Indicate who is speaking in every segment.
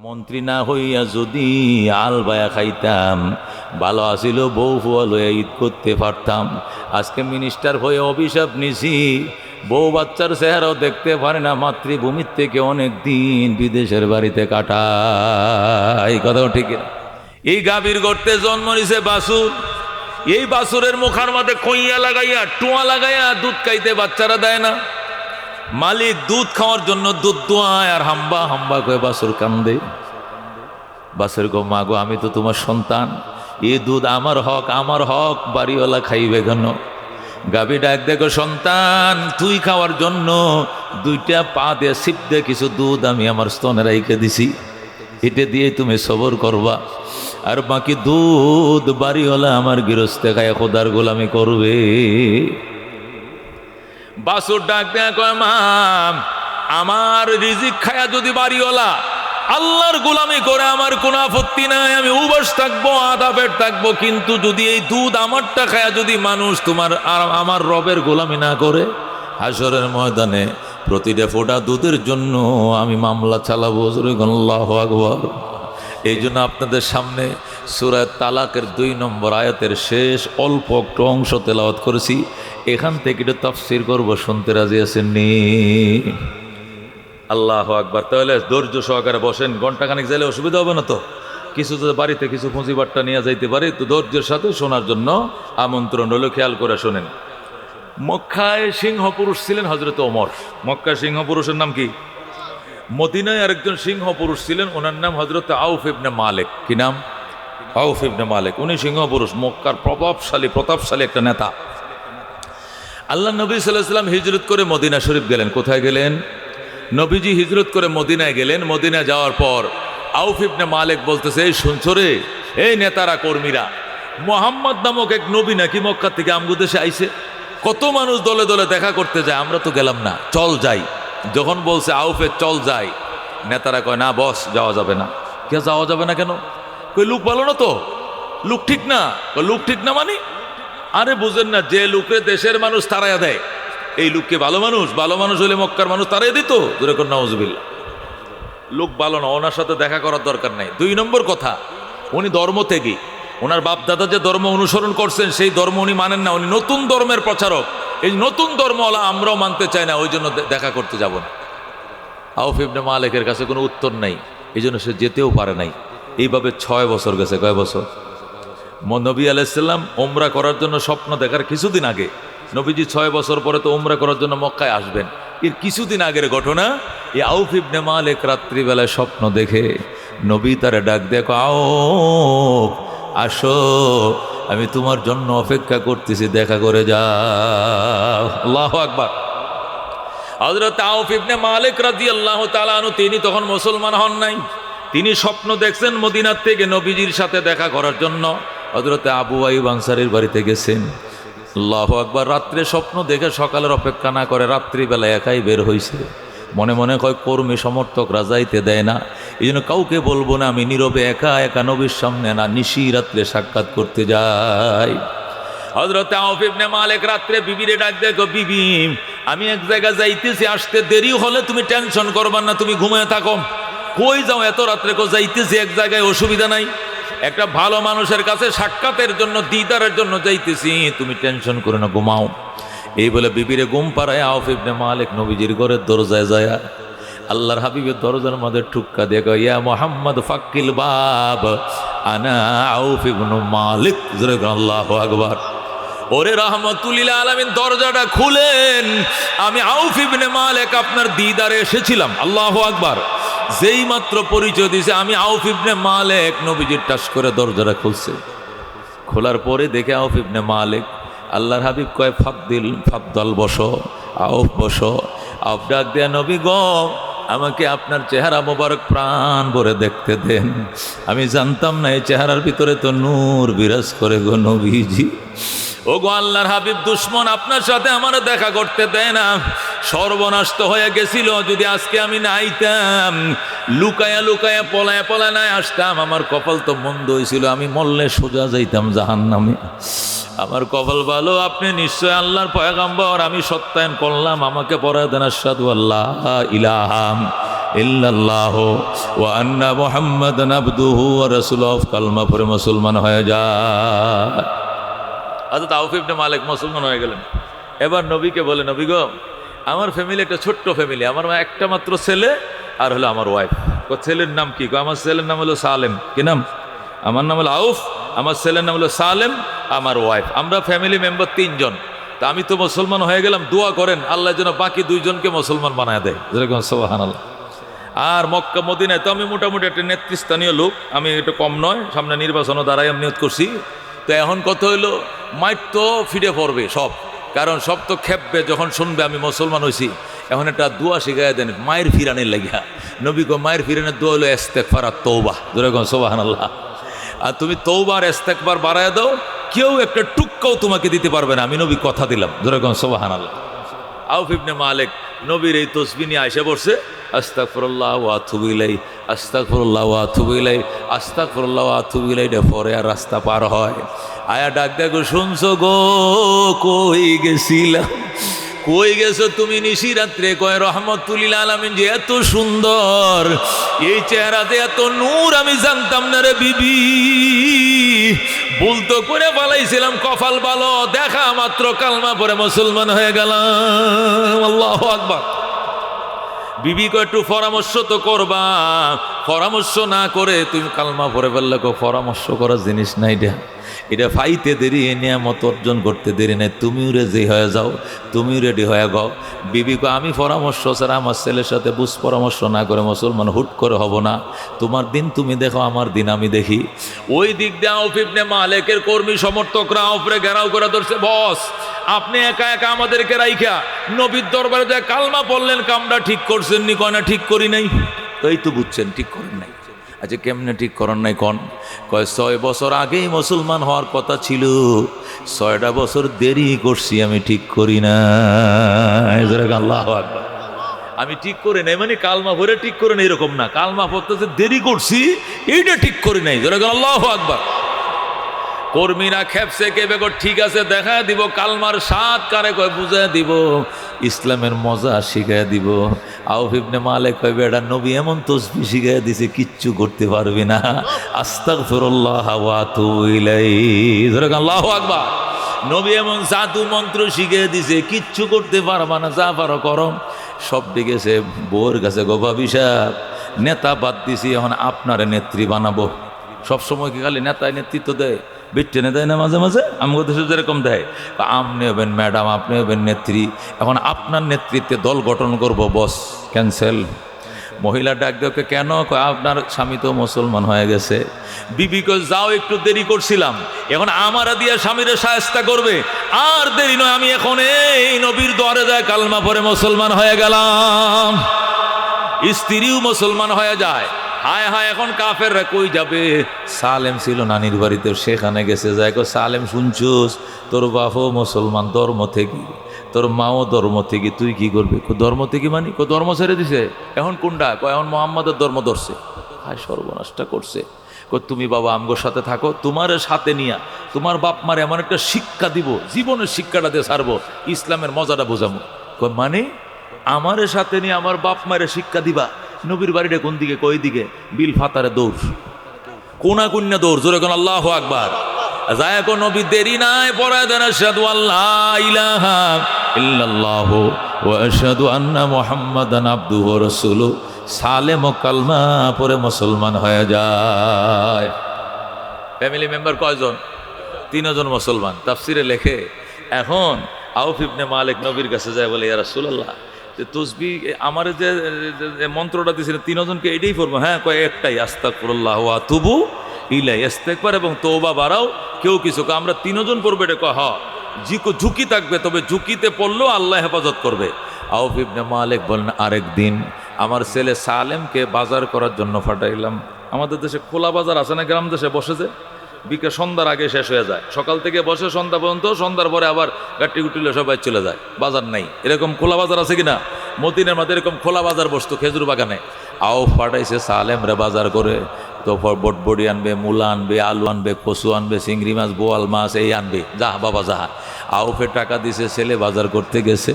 Speaker 1: মন্ত্রী না হইয়া যদি আল বায়া খাইতাম, ভালো আসিল বউ ফুয়া লইয়া ঈদ করতে পারতাম। আজকে মিনিস্টার হয়ে অভিশাপ নিছি, বউ বাচ্চার চেহারাও দেখতে পারে না, মাতৃভূমির থেকে অনেক দিন বিদেশের বাড়িতে কাটায়। কথাও ঠিক না? এই গাভীর গর্তে জন্ম নিছে বাছুর, এই বাছুরের মুখার মধ্যে কইয়া লাগাইয়া টুয়া লাগাইয়া দুধ খাইতে বাচ্চারা দেয় না। মালিক দুধ খাওয়ার জন্য দুধ দোয়ায় আর হাম্বা হাম্বা করে বাছুর কান্দে। বাছুর গো মা গো, আমি তো তোমার সন্তান, এই দুধ আমার হক, বাড়িওয়ালা খাইবে কেন? গাভী ডাক দেখো, সন্তান তুই খাওয়ার জন্য দুইটা পা দিয়ে সিপ দিয়ে কিছু দুধ আমি আমার স্তনে রাইখে দিছি, এটা দিয়ে তুমি সবর করবা, আর বাকি দুধ বাড়িওয়ালা আমার গৃহস্থে খায় খোদার গোলামি করবে। বাছুর ডাক দেয়া কয়, মা আমার রিজিক খায়া যদি বাড়িওয়ালা আল্লাহর গোলামি করে আমার কোনো আপত্তি নাই, আমি উবাস থাকবো, আধা পেট থাকবো, কিন্তু যদি এই দুধ আমারটা খায়া যদি মানুষ তোমার আর আমার রবের গোলামি না করে, হাসরের ময়দানে প্রতিটা ফোঁটা দুধের জন্য আমি মামলা চালাবো। আল্লাহু আকবার। এই জন্য আপনাদের সামনে সূরা তালাকের 2 নম্বর আয়াতের শেষ অল্প একটু অংশ তেলাওয়াত করেছি, এখান থেকে একটু তাফসীর করব, শুনতে রাজি আছেন নি? আল্লাহু আকবার। তাহলে ধৈর্য সহকারে বসেন, ঘন্টাখানিক যাইলে অসুবিধা হবে না তো? কিছু তো বাড়িতে কিছু পুঁজিবাট্টা নিয়ে যাইতে পারি, তো ধৈর্যের সাথে শোনার জন্য আমন্ত্রণ হলো, খেয়াল করে শোনেন। মক্কায় সিংহ পুরুষ ছিলেন হযরত ওমর। মক্কায় সিংহ পুরুষের নাম কি? মদিনায় আরেকজন সিংহ পুরুষ ছিলেন, ওনার নাম হযরত আউফ ইবনে মালিক। কি নাম? আউফ ইবনে মালিক। উনি সিংহ পুরুষ, মক্কার প্রতাপশালী একটা নেতা। আল্লাহ নবী সাল্লাল্লাহু আলাইহি ওয়াসাল্লাম হিজরত করে মদিনা শরীফ গেলেন। কোথায় গেলেন? নবীজি হিজরত করে মদিনায় গেলেন। মদিনা যাওয়ার পর আউফ ইবনে মালিক বলতেছে, এই শুনছো রে, এই নেতারা কর্মীরা, মুহাম্মদ নামক এক নবী নাকি মক্কা থেকে আমগো দেশে আইছে, কত মানুষ দলে দলে দেখা করতে যায়, আমরা তো গেলাম না, চল যাই। যখন বলছে আউফে চল যাই, নেতারা কয়, না বস, যাওয়া যাবে না। কে যাওয়া যাবে না কেন? কই লোক ভালো না তো, লোক ঠিক না। লোক ঠিক না মানে? আরে বুঝেন না, যে লোকে দেশের মানুষ তারাইয়া দেয়, এই লোককে ভালো মানুষ? ভালো মানুষ হলে মক্কার মানুষ তারাই দিত? দূরে কর নাউজুবিল্লাহ। লোক ভালো না, ওনার সাথে দেখা করার দরকার নাই। 2 নম্বর কথা, উনি ধর্ম থেকে, ওনার বাপ দাদা যে ধর্ম অনুসরণ করছেন সেই ধর্ম উনি মানেন না, উনি নতুন ধর্মের প্রচারক। এই নতুন ধর্মওয়ালা আমরাও মানতে চাই না, ওই জন্য দেখা করতে যাব না। আউফ ইবনে মালিকের কাছে কোনো উত্তর নাই, এই জন্য সে যেতেও পারে নাই। এইভাবে 6 বছর গেছে। কয় বছর? নবী আলাইহিস সালাম ওমরা করার জন্য স্বপ্ন দেখার কিছুদিন আগে, নবীজি 6 বছর পরে তো ওমরা করার জন্য মক্কায় আসবেন, এর কিছুদিন আগের ঘটনা। এই আউফ ইবনে মালিক রাত্রিবেলায় স্বপ্ন দেখে নবী তারে ডাক দেখো, আউফ আসো, আমি তোমার জন্য অপেক্ষা করতেছি, দেখা করে যাও। আল্লাহু আকবার। হযরত আউফ ইবনে মালিক রাদিয়াল্লাহু তাআলা আনহু, তিনি তখন মুসলমান হন নাই। তিনি স্বপ্ন দেখছেন মদিনার থেকে নবীজির সাথে দেখা করার জন্য হযরত আবু আইয়ুব আনসারীর বাড়িতে গেছেন। আল্লাহু আকবার। রাত্রে স্বপ্ন দেখে সকালের অপেক্ষা না করে রাত্রিবেলা একাই বের হয়েছে। মনে মনে কয় কর্মী সমর্থকরা যাইতে দেয় না, এই জন্য কাউকে বলবো না, আমি নীরবে একা একা নবীর সামনে না নিশি রাত্রে সাক্ষাৎ করতে যাই। হযরত আউফ ইবনে মালিক রাত্রে বিবিরে ডাক দেখো, বিবি আমি এক জায়গায় যাইতেছি, আসতে দেরি হলে তুমি টেনশন করবা না, তুমি ঘুমিয়ে থাকো। কই যাও এত রাত্রে? কো যাইতেছি এক জায়গায়, অসুবিধা নাই, একটা ভালো মানুষের কাছে সাক্ষাতের জন্য, দিদারের জন্য যাইতেছি, তুমি টেনশন করে না, ঘুমাও। এই বলে বিবিরে ঘুম পাড়ায় আউফ ইবনে মালিক নবীজির ঘরের দরজায় যায়, আল্লাহর হাবিবের দরজার মধ্যে ঠুক্কা দিয়ে কয়, ইয়া মুহাম্মদ ফাক্কিল বাব, আনা আউফ ইবনে মালিক। আল্লাহু আকবার। ওরে রাহমাতুল লিল আলামিন, দরজাটা খুলেন, আমি আউফ ইবনে মালিক আপনার দিদারে এসেছিলাম। আল্লাহু আকবার। যেই মাত্র পরিচয় দিয়েছে আমি আউফ ইবনে মালিক, নবীজির টাস করে দরজাটা খুলছে। খোলার পরে দেখে আউফ ইবনে মালিক, আল্লাহর হাবিব কয়, ফাদ্দাল বসো, আউফ বসো। আউফ ডাক দেয়া, নবী গো, আমাকে আপনার চেহারা মোবারক প্রাণ ভরে দেখতে দেন, আমি জানতাম না এই চেহারার ভিতরে তো নূর বিরাজ করে গো নবীজি। ও গো আল্লাহর হাবিব, দুশ্মন আপনার সাথে আমার দেখা করতে দেয় না, সর্বনাশ তো হয়ে গেছিল যদি আজকে আমি না আইতাম, লুকায়া লুকায়া পলায়া পলায় না আসতাম, আমার কপাল তো মন্দ হয়েছিল, আমি মরলে সোজা যাইতাম জাহান্নামে। আমার কপাল ভালো, আপনি নিশ্চয় আল্লাহর পয়গম্বর, আমি সত্যায়ন করলাম, আমাকে পড়ায় দেন আশহাদু আল্লা ইলাহা ইল্লাল্লাহ ওয়া আন্না মুহাম্মাদান আবদুহু ওয়া রাসূলুহু, কালমা পড়ে মুসলমান হয়ে যায়। হযরত আউফ ইবনে মালিক মুসলমান হয়ে গেলেন। এবার নবীকে বলে, নবী গো, আমার ফ্যামিলি একটা ছোট্ট ফ্যামিলি, আমার একটা মাত্র ছেলে আর হলো আমার ওয়াইফ। ছেলের নাম কি? আমার ছেলের নাম হলো সালেম। কি নাম? আমার নাম হলো আউফ, আমার ছেলের নাম হলো সালেম, আমার ওয়াইফ, আমরা ফ্যামিলি মেম্বার 3 জন। তা আমি তো মুসলমান হয়ে গেলাম, দোয়া করেন আল্লাহ যেন বাকি 2 জনকে মুসলমান বানায় দেয়। যেরকম সুবহানাল্লাহ। আর মক্কা মদিনায় তো আমি মোটামুটি একটা নেতৃস্থানীয় লোক, আমি একটু কম নয়, সামনে নির্বাচনও দাঁড়াই আমি নিয়ত করছি। তো এখন কথা হইলো মাইট তো ফিরে পড়বে সব, কারণ সব তো খেপবে যখন শুনবে আমি মুসলমান হয়েছি। এখন একটা দোয়া শিখাই দেন মায়ের ফিরানের লাগিয়া। নবী গো, মায়ের ফিরানের দোয়া হলো ইস্তেগফার আর তওবা। যেরকম সুবহানাল্লাহ। আর তুমি তওবা আর ইস্তেগফার বাড়ায় দাও, কেউ একটা টুক্কাও তোমাকে দিতে পারবে না, আমি নবী কথা দিলাম। যেরকম সুবহানাল্লাহ। আউফ ইবনে মালিক নবীর এই তসবিহ নিয়ে আইসা পড়ছে, আস্তাগফিরুল্লাহ ওয়া আতুবু ইলাইহি, আস্তাগফিরুল্লাহ ওয়া আতুবু ইলাইহি, আস্তাগফিরুল্লাহ ওয়া আতুবু ইলাইহি। পরে আর রাস্তা পার হয়, আয়া ডাক দেখো, শুনছো গো, কই গেছিলাম, কই গেছো তুমি নিশি রাত্রে? কয় রহমতুল্লিল আলামিন যে এত সুন্দর, এই চেহারাতে এত নূর আমি জানতাম না রে বিবি, ভুল তো করে পালাইছিলাম, কপাল ভালো, দেখা মাত্র কালমা পরে মুসলমান হয়ে গেলাম। আল্লাহু আকবার। বিবি কো একটু পরামর্শ তো করবা, পরামর্শ না করে তুমি কালমা পড়ে ফেললে, পরামর্শ করার জিনিস নাই এটা ফাইতে দেরি, এ নিয়ামত অর্জন করতে দেরি নেই, তুমিও রেডি হয়ে যাও, তুমিও রেডি হয়ে গাও। বিবি কো আমি পরামর্শ ছাড়া আমার ছেলের সাথে বুঝ পরামর্শ না করে মুসলমান হুট করে হব না, তোমার দিন তুমি দেখো, আমার দিন আমি দেখি। ওই দিক দিয়ে আউফ ইবনে মালিকের কর্মী সমর্থকরা আউফরে ঘেরাও করে ধরছে, বস আপনি একা একা আমাদেরকে রাইখা নবীর দরবারে যায় কালমা পড়লেন, কামটা ঠিক করছেন নি? কয় না, ঠিক করি নাই। এই তো বুঝছেন ঠিক করেন নাই। আচ্ছা কেমনে ঠিক করেন নাই কন? কয় 6 বছর আগেই মুসলমান হওয়ার কথা ছিল, 6টা বছর দেরি করছি, আমি ঠিক করি না। আল্লাহু আকবার। আমি ঠিক করে নাই মানে কালমা পড়ে ঠিক করে নাই এরকম না, কালমা পড়তে দেরি করছি এইটা ঠিক করি নাই। আল্লাহু আকবার। কর্মীরা খেপসে কে বেগর, ঠিক আছে দেখা দিব, কালমার স্বাদ কারে কয় বুঝায় দিব, ইসলামের মজা শিখায় দিব। আউফ ইবনে মালিক কয়, বেটা নবী এমন তসবিহ শিখায় দিছে কিচ্ছু করতে পারবি না, আস্তাগফিরুল্লাহ ওয়া আতুবু ইলাইহি। আল্লাহু আকবার। নবী এমন জাদু মন্ত্র শিখিয়ে দিছে কিচ্ছু করতে পারবা না, যা পারো করো। সব দিকেছে বউর কাছে, গো ভাবি সাহেব নেতা বাদ দিছি, এখন আপনারে নেত্রী বানাবো। সবসময় কি খালি নেতায় নেতৃত্ব দেয়? বিটেনে দেয় না মাঝে মাঝে? আমাদের দেশে যেরকম দেয়, আপনি হবেন ম্যাডাম, আপনি হবেন নেত্রী, এখন আপনার নেতৃত্বে দল গঠন করব, বস ক্যান্সেল। মহিলা ডাক দেওকে, কেন? আপনার স্বামী তো মুসলমান হয়ে গেছে। বিবি কই, যাও একটু দেরি করছিলাম, এখন আমারা দিয়ে স্বামীরে শায়েস্তা করবে, আর দেরি নয়, আমি এখন এই নবীর দ্বারে যায় কালমা পরে মুসলমান হয়ে গেলাম। স্ত্রীও মুসলমান হয়ে যায়। হায় হায়, এখন কাফেররা কই যাবে? সালেম ছিল নানির বাড়িতে, সেখানে গেছে। যায় কো, সালেম শুনছুস, তোর বাপও মুসলমান ধর্ম থেকে, তোর মাও ধর্ম থেকে, তুই কি করবি? ধর্ম থেকে মানে ধর্ম ছেড়ে দিছে, এখন কোনটা? এখন মোহাম্মদের ধর্ম ধরছে। হায় সর্বনাশটা করছে। তুমি বাবা আমগোর সাথে থাকো, তোমার সাথে নিয়া তোমার বাপ মারে এমন একটা শিক্ষা দিব, জীবনের শিক্ষাটা দিয়ে ছাড়বো, ইসলামের মজাটা বোঝাবো। মানে আমারে সাথে নিয়ে আমার বাপ মারে শিক্ষা দিবা? নবীর বাড়িটা কোন দিকে? কই দিকে? বিল ফাতারে দৌড়, কোনা কুন্যা দৌড়। জোরে কোন আল্লাহু আকবার। যায় কোন নবী দেরি নাই, পড়ায় দেন আশহাদু আল্লা ইলাহা ইল্লাল্লাহু ওয়া আশহাদু আন্না মুহাম্মাদান আবদুহু ওয়া রাসূলুহু। সালেম ও কালমা পরে মুসলমান হয়ে যায়। ফ্যামিলি মেম্বার কয়জন? 3 জন মুসলমান। তাফসিরে লেখে, এখন আউফ ইবনে মালিক নবীর কাছে যায়, বলে ইয়া রাসূলুল্লাহ, যে তসবিহ আমার যে মন্ত্রটা দিয়েছিলেন 3 জনকে এটাই পড়বো? হ্যাঁ। কয় একটাই, আস্তাগফিরুল্লাহ ওয়া আতুবু ইলাইহি, ইস্তেগফার এবং তওবা বাড়াও। কেউ কিছু আমরা 3 জন পড়বে, এটা কয় হ্যাঁ, ঝুঁকি থাকবে, তবে ঝুঁকিতে পড়লেও আল্লাহ হেফাজত করবে। আউফ ইবনে মালিক বলেন, আরেকদিন আমার ছেলে সালেমকে বাজার করার জন্য পাঠাইলাম। আমাদের দেশে খোলা বাজার আছে না, গ্রাম দেশে বসে যে বিকেল সন্ধ্যার আগে শেষ হয়ে যায়, সকাল থেকে বসে সন্ধ্যা পর্যন্ত, সন্ধ্যার পরে আবার গাটি গুটিলে সবাই চলে যায়, বাজার নাই। এরকম খোলা বাজার আছে কিনা? মদিনার মধ্যে এরকম খোলা বাজার বসতো খেজুর বাগানে। আউফ পাঠাইছে সালেম রে বাজার করে। তারপর বটবড়ি আনবে, মূলা আনবে, আলু আনবে, কচু আনবে, চিংড়ি মাছ, বোয়াল মাছ এই আনবে। যা বাবা যা। আউফে টাকা দিছে, ছেলে বাজার করতে গেছে,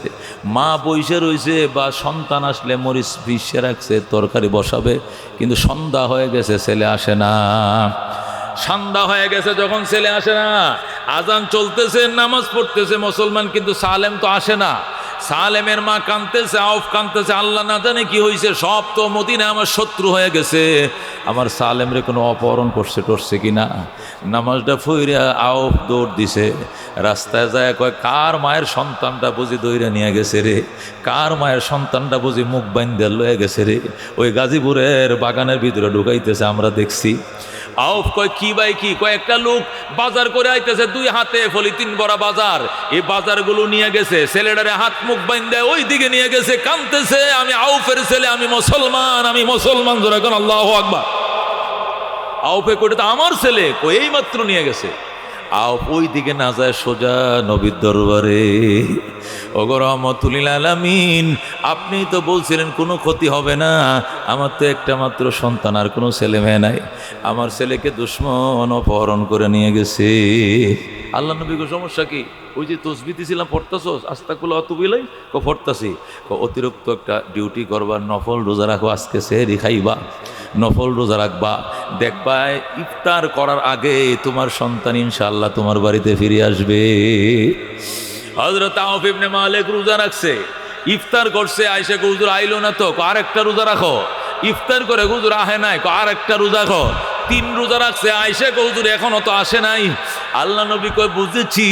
Speaker 1: মা বইসে রইছে বা সন্তান আসলে মরিচ পিষে রাখছে, তরকারি বসাবে, কিন্তু সন্ধ্যা হয়ে গেছে, ছেলে আসে না। সন্ধ্যা হয়ে গেছে যখন ছেলে আসে না, আজান চলতেছে, নামাজ পড়তেছে মুসলমান, কিন্তু সালেম তো আসে না। সালেমের মা কাঁদতেছে, আউফ কাঁদতেছে, আল্লাহ না জানে কি হয়েছে, সব তো মদিনা আমার শত্রু হয়ে গেছে, আমার সালেমরে কোনো অপহরণ করছে টরছে কিনা। নামাজটা ফইরা আউফ দৌড় দিছে, রাস্তায় যায় কয় কার মায়ের সন্তানটা বুঝি দইরা নিয়ে গেছে রে, কার মায়ের সন্তানটা বুঝি মুখ বাইন্দা লয়ে গেছে রে, ওই গাজীপুরের বাগানের ভিতরে ঢুকাইতেছে, আমরা দেখছি। আউফ কয় কি ভাই কি? কয় একটা লোক বাজার করে আইতেছে, 2 হাতে পলিথিন ভরা বাজার, এই বাজারগুলো নিয়ে গেছে, ছেলেটারে হাত মুখ বাইন্দা ওই দিকে নিয়ে গেছে, কাঁদতেছে, আমি আউফের ছেলে, আমি মুসলমান, আমি মুসলমান। জোরে কোন আল্লাহু আকবার। আউফে কইটা তো আমার ছেলে, কই এই মাত্র নিয়ে গেছে। আউফ ওই দিকে না যায়, সোজা নবীর দরবারে। ওগো রহমাতুল লিল আলামিন, আপনি তো বলছিলেন কোনো ক্ষতি হবে না, আমার তো একটা মাত্র সন্তান, আর কোনো ছেলে মেয়ে নাই, আমার ছেলেকে দুশমন অপহরণ করে নিয়ে গেছে। আল্লাহ নবী গো সমস্যা কি? ওই যে তসবিহ দিছিলাম পড়তাছস, আস্তাগফিরুল্লাহ অতুবিলাই, পড়তাছি। অতিরিক্ত একটা ডিউটি করবার, নফল রোজা রাখো, আজকে সেহরি খাইবা, নফল রোজা রাখবা, দেখবা ইফতার করার আগে তোমার সন্তান ইনশাআল্লাহ তোমার বাড়িতে ফিরে আসবে। হযরত আউফ ইবনে মালিক রোজা রাখছে, ইফতার করছে, আয়েশা হুজুর আইলো না তো, আরেকটা রোজা রাখো। ইফতার করে হুজুর আহে নাই, আরেকটা রোজা রাখো। 3 রোজা রাখছে, আয়েশা হুজুর এখনো তো আসে নাই। আল্লাহ নবী কয় বুঝেছি,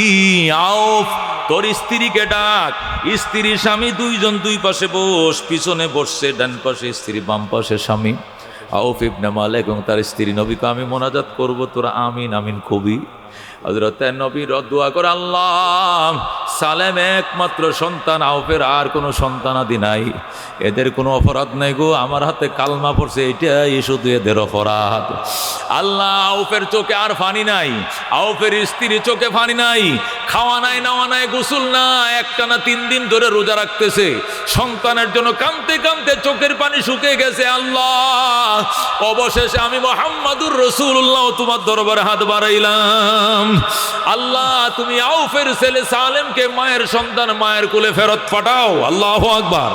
Speaker 1: আউফ তোর স্ত্রীকে ডাক। স্ত্রী স্বামী দুইজন দুই পাশে বস, পিছনে বসছে, ডান পাশে স্ত্রী, বাম পাশে স্বামী। আউফ ইবনে মালিক এবং তার স্ত্রী নবীকে আমি মোনাজাত করব, তোরা আমিন আমিন কবি। হযরত নবীর দোয়া করে, আল্লাহ সালেম একমাত্র সন্তান, আউফের আর কোনো সন্তানাদি নাই, এদের কোনো অপরাধ নাই গো, আমার হাতে কালমা পড়ছে, এটাই শুধু এদের অপরাধ। আল্লাহ আউফের চোখে আর পানি নাই, আউফের স্ত্রীর চোখে পানি নাই, খাওয়া নাই, নাওয়া নাই, গোসল না, একটানা 3 দিন ধরে রোজা রাখতেছে, সন্তানের জন্য কাঁদতে কাঁদতে চোখের পানি শুকিয়ে গেছে। আল্লাহ অবশেষে আমি মুহাম্মাদুর রাসূলুল্লাহ তোমার দরবারে হাত বাড়াইলাম, আল্লাহ তুমি আউফের ছেলে সালেমকে মায়ের সন্তান মায়ের কোলে ফেরত পাঠাও। আল্লাহু আকবার।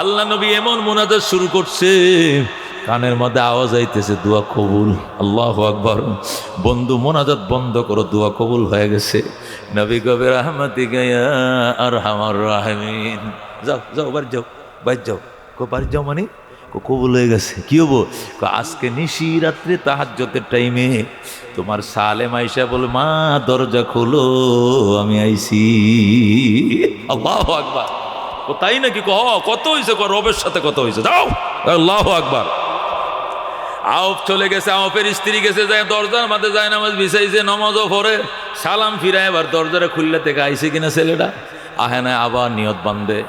Speaker 1: আল্লাহ নবী এমন মুনাজাত শুরু করছে, কানের মধ্যে আওয়াজ আইতেছে, দোয়া কবুল। আল্লাহু আকবার। বন্ধু মুনাজাত বন্ধ করো, দোয়া কবুল হয়ে গেছে। নবী কবে রাহমাতিকা ইয়া আরহামার রাহিমিন। যাও যাও, বাড়ি যাও, বাড়ি যাও। বাড়ি যাও মানে কবুল হয়ে গেছে। কি হবো? আজকে নিশি রাত্রে তাহাজ্জুদের টাইমে তোমার সালেম আইসা বলে, মা দরজা খোলো, আমি আইছি। আল্লাহু আকবার। ও তাই নাকি? কত হয়েছে, রবের সাথে কত হয়েছে, যাও। আল্লাহু আকবার। আউফ চলে গেছে, আউফের স্ত্রী গেছে, যায় দরজার মাঝে যায় নামাজ বিছাইছে, নামাজও পড়ে, সালাম ফিরায়, এবার দরজাটা খুললে থেকে আইছে কিনা ছেলেটা, আহে নাই, আবার নিয়ত বান্ধে,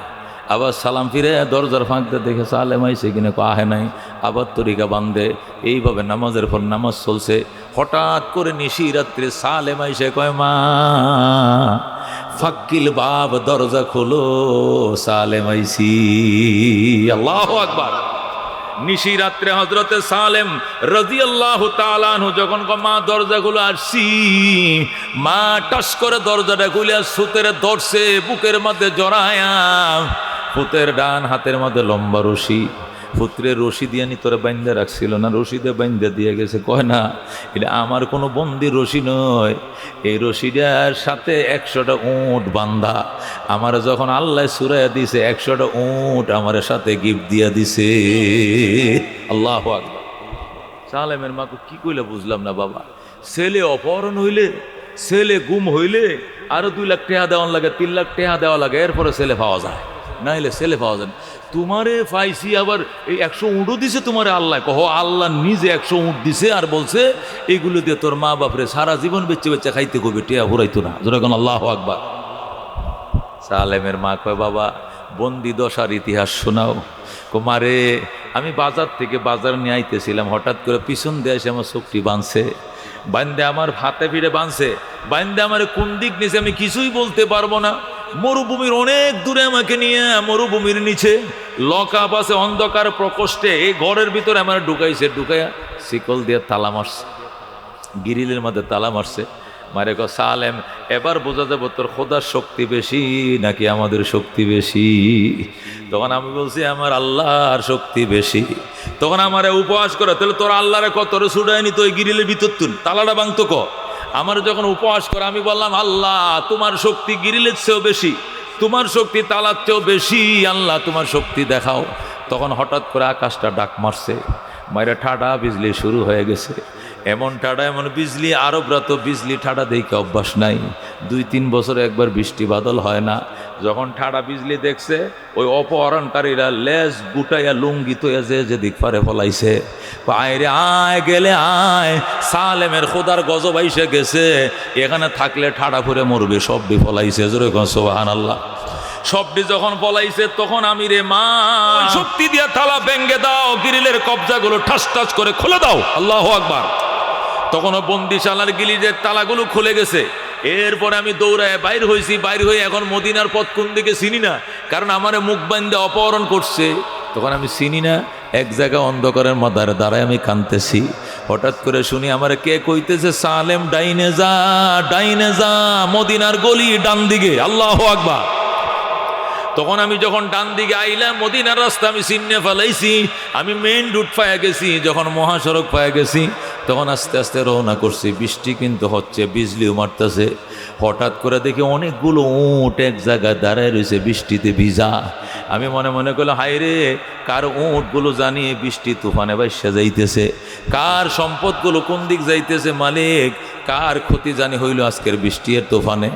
Speaker 1: আবার সালাম ফিরে দরজার ফাঁকতে দেখে সালেম আইছে কিনা, আহে নাই, আবার তরিকা বান্ধে, এইভাবে নামাজের পর নামাজ চলছে। হঠাৎ করে নিশি রাত্রে সালেম আইসে কয়, মা ফাক্কিল বাব, দরজা খোলো, সালেম আইছি। আল্লাহু আকবার। নিশি রাত্রে হযরতে সালেম রাদিয়াল্লাহু তাআলা আনহু যখন মা দরজা খুলে আসছি, মা টাস করে দরজাটা খুলে সুতের ধরছে, বুকের মধ্যে জড়ায়া, পুতের ডান হাতের মধ্যে লম্বা রশি, পুত্রের রশি দিয়ে নি তোরা বাইন্দা রাখছিল না, রশিদে বাইন্দা দিয়ে গেছে। কয় না, এটা আমার কোনো বন্দির রশি নয়, এই রশিটার সাথে 100টা উট বান্ধা, আমার যখন আল্লাহ সুরাইয়া দিছে 100টা উট আমার সাথে গিফট দিয়া দিছে। আল্লাহু আকবার। সালেমের মাকে কি কইলে বুঝলাম না বাবা, ছেলে অপহরণ হইলে, ছেলে গুম হইলে আরো 2 লাখ টাকা দেওয়া লাগে, 3 লাখ টাকা দেওয়া লাগে, এরপরে ছেলে পাওয়া যায়, নাইলে ছেলে পাওয়া যায় না। তোমারে পাইছি, আবার এই 100 উটও দিছে তোমারে আল্লাহ। কহ আল্লাহ নিজে 100 উট দিছে, আর বলছে এইগুলো দিয়ে তোর মা বাপরে সারা জীবন বেচে বেচে খাইতে কবে, টিয়া ঘুরাইতো না। যখন আল্লাহু আকবার। সালেমের মা কয়, বাবা বন্দি দশার ইতিহাস শোনাও। মারে আমি বাজার থেকে বাজার নিয়ে আইতেছিলাম, হঠাৎ করে পিছন দিয়ে এসে আমার চোখটি বাঁধছে, বান্ধে আমার হাতে ফিরে বাঁধছে, বান্ধে আমার কোন দিক নিচে আমি কিছুই বলতে পারবো না। মরুভূমির অনেক দূরে আমাকে নিয়ে, মরুভূমির নিচে লকআপ আছে, অন্ধকার প্রকোষ্ঠে, এই ঘরের ভিতরে আমার ঢুকাইছে, ঢুকাইয়া শিকল দিয়ে তালা মারছে, গিরিলের মধ্যে তালা মারছে। মারে গো সালেম, এবার বোঝা যাবো তোর খোদার শক্তি বেশি নাকি আমাদের শক্তি বেশি। তখন আমি বলছি আমার আল্লাহর শক্তি বেশি। তখন আমারে উপহাস করে, তাহলে তোর আল্লাহরে কত ছুটায়নি তো ওই গিরিলের ভিতর তুল তালাটা ভাঙতো ক। আমার যখন উপহাস করে আমি বললাম আল্লাহ তোমার শক্তি গিরিলের চেয়েও বেশি, তোমার শক্তি তালার চেয়েও বেশি, আল্লাহ তোমার শক্তি দেখাও। তখন হঠাৎ করে আকাশটা ডাক মারছে, মায়েরা ঠাডা বিজলি শুরু হয়ে গেছে। এমন ঠাডা এমন বিজলি, আরবরা তো বিজলি ঠাডা দেখে অভ্যাস নাই, 2-3 বছরে একবার বৃষ্টি বাদল হয় না। যখন ঠাডা বিজলি দেখছে ওই অপহরণকারীরা লেজ গুটাইয়া লুঙ্গি তো যেদিক পারে ফলাইছে, আয় আয় গেলে আয়, সালেমের খোদার গজব আইসে গেছে, এখানে থাকলে ঠাডা ফুরে মরবে, সবটি ফলাইছে। জোরে কোন সুবহানাল্লাহ। সবটি যখন পলাইছে তখন আমি রে মা শক্তি দিয়া তালা ভেঙ্গে দাও, গিরিলের কবজাগুলো ঠাস ঠাস করে খুলে দাও, আল্লাহু আকবার। তখনও বন্দিশালার গিরিলের তালাগুলো খুলে গেছে। এরপরে আমি দৌড়ায় বাইর হয়েছি, বাইর হয়ে এখন মদিনার পথ কোন দিকে চিনি না, কারণ আমারে মুখ বান্ধে অপহরণ করছে। তখন আমি চিনি না, এক জায়গা অন্ধকারের মাথার দ্বারায় আমি কাঁদতেছি। হঠাৎ করে শুনি আমার কে কইতেছে সালেম ডাইনে যা, ডাইনে যা, মদিনার গলি ডান দিকে, আল্লাহু আকবার। তখন আমি যখন ডান দিকে আইলাম, মদিনার রাস্তা আমি চিনে ফেলাইছি, আমি মেইন রুট পায়ে গেছি। যখন মহাসড়ক পায়ে গেছি তখন আস্তে আস্তে রওনা করছি। বৃষ্টি কিন্তু হচ্ছে, বিজলিও মারতেছে। হঠাৎ করে দেখি অনেকগুলো উট এক জায়গায় দাঁড়ায় রয়েছে, বৃষ্টিতে ভিজা। আমি মনে মনে করলাম হাই রে, কার উটগুলো জানি বৃষ্টি তুফানে বাইসা যাইতেছে, কার সম্পদগুলো কোন দিক যাইতেছে মালিক, কার ক্ষতি জানি হইল আজকের বৃষ্টির তুফানে।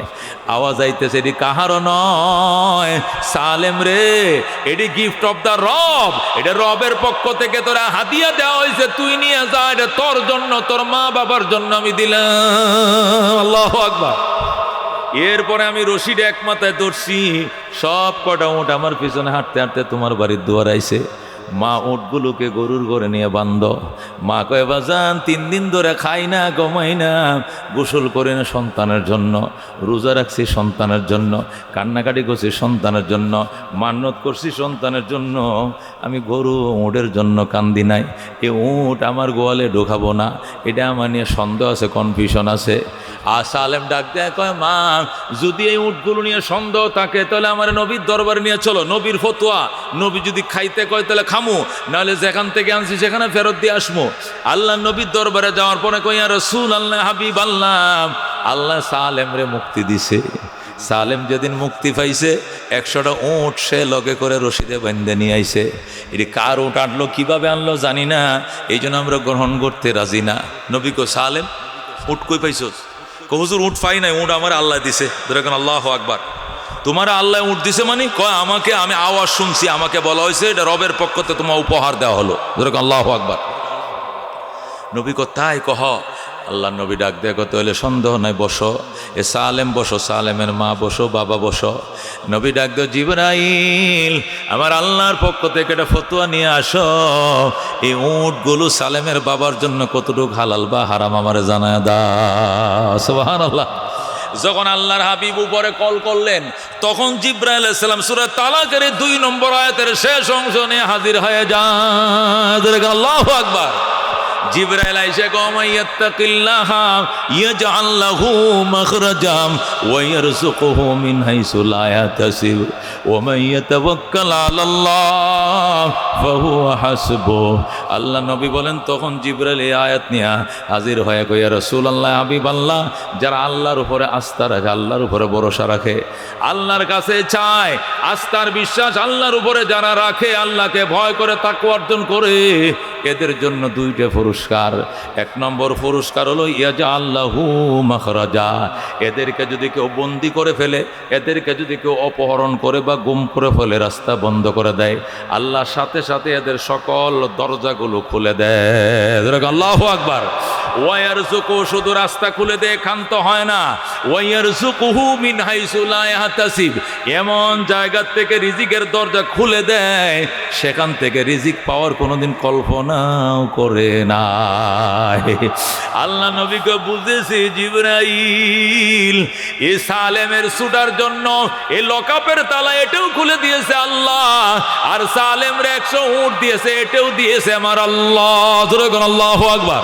Speaker 1: আওয়াজ আইতেছে এটি কাহারও নয়, সালেম রে, এটি গিফট অফ দ্য রব, এটা রবের পক্ষ থেকে তোরা হাদিয়া দেওয়া হয়েছে, তুই নিয়ে যা, এটা তোর জন্য, তোর মা বাবার জন্য আমি দিলাম, আল্লাহু আকবার। এরপরে আমি রশিদ এক মাথায় ধরছি, সব কটা উট আমার পিছনে হাঁটতে হাঁটতে তোমার বাড়ির দুয়ার আইছে। মা উটগুলোকে গরুর ঘরে নিয়ে বান্ধ। মা কয় বাজান 3 দিন ধরে খাই না, ঘুমাই না, গোসল করি না সন্তানের জন্য, রোজা রাখছি সন্তানের জন্য, কান্নাকাটি করছি সন্তানের জন্য, মান্যত করছি সন্তানের জন্য, আমি গরু উটের জন্য কান্দি নাই। এই উট আমার গোয়ালে ঢোকাবো না, এটা আমার নিয়ে সন্দেহ আছে, কনফিউশন আছে। আর সালেম ডাক দেয় কয় মা, যদি এই উটগুলো নিয়ে সন্দেহ থাকে তাহলে আমার নবীর দরবারে নিয়ে চলো, নবীর ফতোয়া, নবী যদি খাইতে কয় তাহলে খামু, নাহলে যেখান থেকে আনছি সেখানে ফেরত দিয়ে আসবো। আল্লাহ নবীর দরবারে যাওয়ার পরে কই রাসূল আল্লাহ হাবিব আল্লাহ, আল্লাহ সালেম রে মুক্তি দিছে। সালেম যেদিন মুক্তি পাইছে 100টা উট সে লগে করে রশিদে বান্ধে নিয়ে আইছে। এটি কার উট আনলো, কিভাবে আনলো জানি না, এই জন্য আমরা গ্রহণ করতে রাজি না। নবী কো সালেম উট কই পাইছস? হুজুর উট পাই নাই, উট আমার আল্লাহ দিছে। দেখেন আল্লাহু আকবার। তোমার আল্লাহ উট দিছে মানে? কয় আমাকে, আমি আওয়াজ শুনছি, আমাকে বলা হয়েছে এটা রবের পক্ষ থেকে তোমার উপহার দেওয়া হলো। দেখেন আল্লাহু আকবার। নবী কো তাই? কহ। আল্লাহ নবী ডাক দেয় কত হলে সন্দেহ নাই, বসো। এ সালেম বসো, সালেমের মা বসো, বাবা বসো। নবী ডাক দেয় জিবরাইল, আমার আল্লাহর পক্ষ থেকে একটা ফতোয়া নিয়ে আসো, এই উটগুলো সালেমের বাবার জন্য কতটুকু হালাল বা হারাম আমারে জানায় দাও। সুবহানাল্লাহ। যখন আল্লাহর হাবিব উপরে কল করলেন তখন জিবরাইল আলাইহিস সালাম সূরা তালাকের 2 নম্বর আয়াতের শেষ অংশ নিয়ে হাজির হয়ে যায়। আল্লাহু আকবার। জিবরাইল আইসা কমাইয়াত্তাকিল্লাহা ইয়াজআল লাহু মাখরাজাম ওয়া ইয়ারযুকুহু মিন হাইসু লা ইয়াহতাসিব ওয়া মান ইয়াতাওয়াক্কাল আলাল্লাহ ফাহুয়া হাসবুহ। আল্লাহ নবী বলেন তখন জিবরাইল এই আয়াত নিয়ে হাজির হয়ে কয় ইয়া রাসূলুল্লাহ, হাবিবাল্লাহ, যারা আল্লাহর উপরে আস্থা রাখে, আল্লাহর উপরে ভরসা রাখে, আল্লাহর কাছে চায়, আস্থার বিশ্বাস আল্লাহর উপরে যারা রাখে, আল্লাহকে ভয় করে তাকওয়া অর্জন করে, এদের জন্য 2টা পুরস্কার। 1 নম্বর পুরস্কার হলো ইয়াজআল লাহু মাখরাজা, এদেরকে যদি কেউ বন্দি করে ফেলে, এদেরকে যদি কেউ অপহরণ করে বা গুম করে ফেলে, রাস্তা বন্ধ করে দেয়, আল্লাহ সাথে সাথে এদের সকল দরজাগুলো খুলে দেয়। আল্লাহু আকবার। ওয়ায়ারযুকু শুধু রাস্তা খুলে দিয়ে ক্ষান্ত হয় না, ওয়ায়ারযুকুহু মিন হাইসু লা ইয়াহতাসিব, এমন জায়গা থেকে রিজিকের দরজা খুলে দেয় সেখান থেকে রিজিক পাওয়ার কোনোদিন কল্পনাও করে না। আল্লাহ নবীকে বুঝেছি জিবরাইল এই সালেমের ছুটার জন্য এই লকাপের তালা এটাও খুলে দিয়েছে আল্লাহ, আর সালেমের 100 উট দিয়েছে, এটাও দিয়েছে আমার আল্লাহ। জোরে বলুন আল্লাহু আকবার।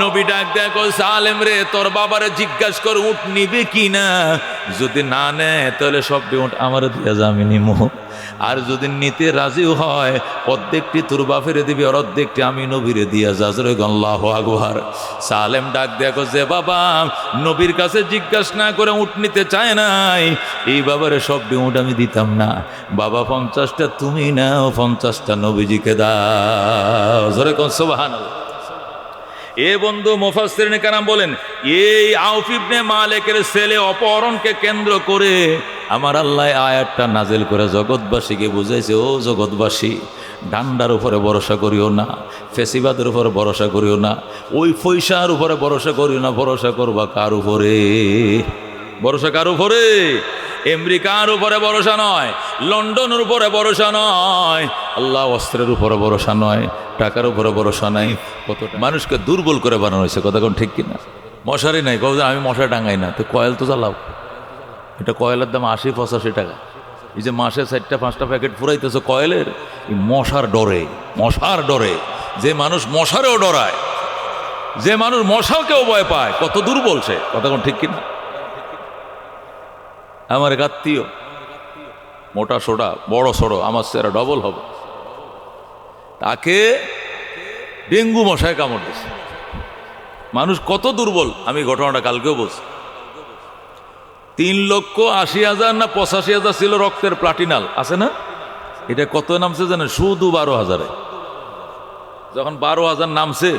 Speaker 1: নবী ডাক দেখো সালেম রে, তোর বাবারে জিজ্ঞাসা কর উট নিবে কিনা, যদি না নেয় তাহলে সবটি উট আমার দিয়ে আমি নিমো, আর যদি নিতে রাজিও হয় অর্ধেকটি তোর বাপেরে দিবি আর অর্ধেকটি আমি নবীরে দিয়া যা। জোরে বলুন আল্লাহু আকবার। সালেম ডাক দেখো যে বাবা নবীর কাছে জিজ্ঞাসা না করে উট নিতে চায় নাই, এই বাবারে সবটি উট আমি দিতাম না, বাবা 50টা তুমি নাও, 50টা নবীজিকে দাও। জোরে কোন সুবহানাল্লাহ। এ বন্ধু মুফাসসিরিন কেরাম বলেন এই আউফ ইবনে মালিকের ছেলে অপহরণকে কেন্দ্র করে আমার আল্লাহ আয়াতটা নাজিল করে জগৎবাসীকে বুঝাইছে, ও জগৎবাসী ডান্ডার উপরে ভরসা করিও না, ফেসিবাদের উপরে ভরসা করিও না, ওই পয়সার উপরে ভরসা করিও না, ভরসা করবা কার উপরে? ভরসা কার উপরে? আমেরিকার উপরে ভরসা নয়, লন্ডনের উপরে ভরসা নয়, আল্লাহ অস্ত্রের উপরে ভরসা নয়, টাকার উপরে ভরসা নাই। কত মানুষকে দুর্বল করে বানানো হয়েছে, কথা কোন ঠিক কিনা? মশারি নাই, কবে আমি মশারি টাঙাই না, তো কয়েল তো চালাও। এটা কয়েলের দাম 80-85 টাকা। এই যে মাসে 4টা-5টা প্যাকেট ফুরাইতেছে কয়েলের, এই মশার ডরে, মশার ডরে। যে মানুষ মশারেও ডরায়, যে মানুষ মশাকেও ভয় পায়, কত দুর্বল সে, কথা কোন ঠিক কিনা? আমার এক আত্মীয় মোটা সোটা বড় সড়ো, আমার চেহারা ডবল হবে, তাকে ডেঙ্গু মশায় কামড় দিচ্ছে। মানুষ কত দুর্বল আমি ঘটনাটা কালকেও বলছি। 3,80,000 না 85,000 ছিল রক্তের প্লাটিনাল, আছে না? এটা কত নামছে জানেন? শুধু 12,000-এ। যখন 12,000 নামছে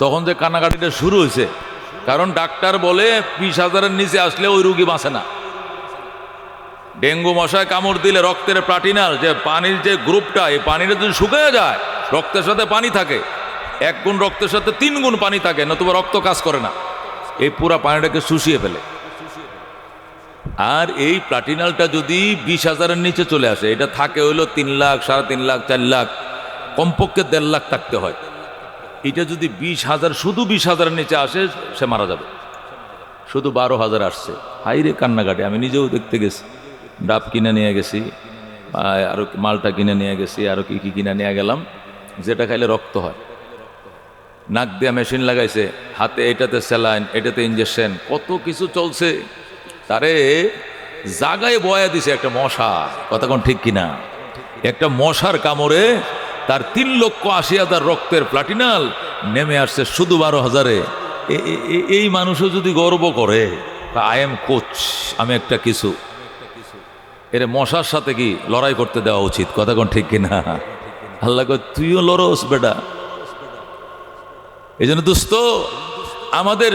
Speaker 1: তখন যে কান্নাকাটিটা শুরু হয়েছে, কারণ ডাক্তার বলে 20,000-এর নিচে আসলে ওই রুগী বাঁচে না। ডেঙ্গু মশায় কামড় দিলে রক্তের প্লাটিনাল যে পানির যে গ্রুপটা, এই পানিটা যদি শুকিয়ে যায়, রক্তের সাথে পানি থাকে, 1 গুণ রক্তের সাথে 3 গুণ পানি থাকে, নতুবা রক্ত কাজ করে না, এই পুরা পানিটাকে শুষিয়ে ফেলে। আর এই প্লাটিনালটা যদি 20,000-এর নিচে চলে আসে, এটা থাকে হইলো 3 লাখ, 3.5 লাখ, 4 লাখ, কমপক্ষে 1.5 লাখ থাকতে হয়। এটা যদি 20,000, শুধু 20,000-এর নিচে আসে, সে মারা যাবে। শুধু 12,000 আসছে, হাইরে কান্নাকাটি। আমি নিজেও দেখতে গেছি, ডাব কিনে নিয়ে গেছি, আরও মালটা কিনে নিয়ে গেছি, আরও কি কি কিনে নিয়ে গেলাম, যেটা খাইলে রক্ত হয়। নাক দিয়ে মেশিন লাগাইছে, হাতে এটাতে স্যালাইন, এটাতে ইঞ্জেকশন, কত কিছু চলছে। তারে জাগায় বয়া দিছে একটা মশা, কথা কোন ঠিক কিনা? একটা মশার কামড়ে তার 3,80,000 রক্তের প্লাটিনাল নেমে আসছে শুধু 12,000-এ। এই মানুষও যদি গর্ব করে, আই এম কোচ, আমি একটা কিছু, এর মশার সাথে কি লড়াই করতে দেওয়া উচিত, কথা কোন ঠিক কিনা? আল্লাহ কয় তুইও লড়স বেটা। এই জন্য দোস্ত, আমাদের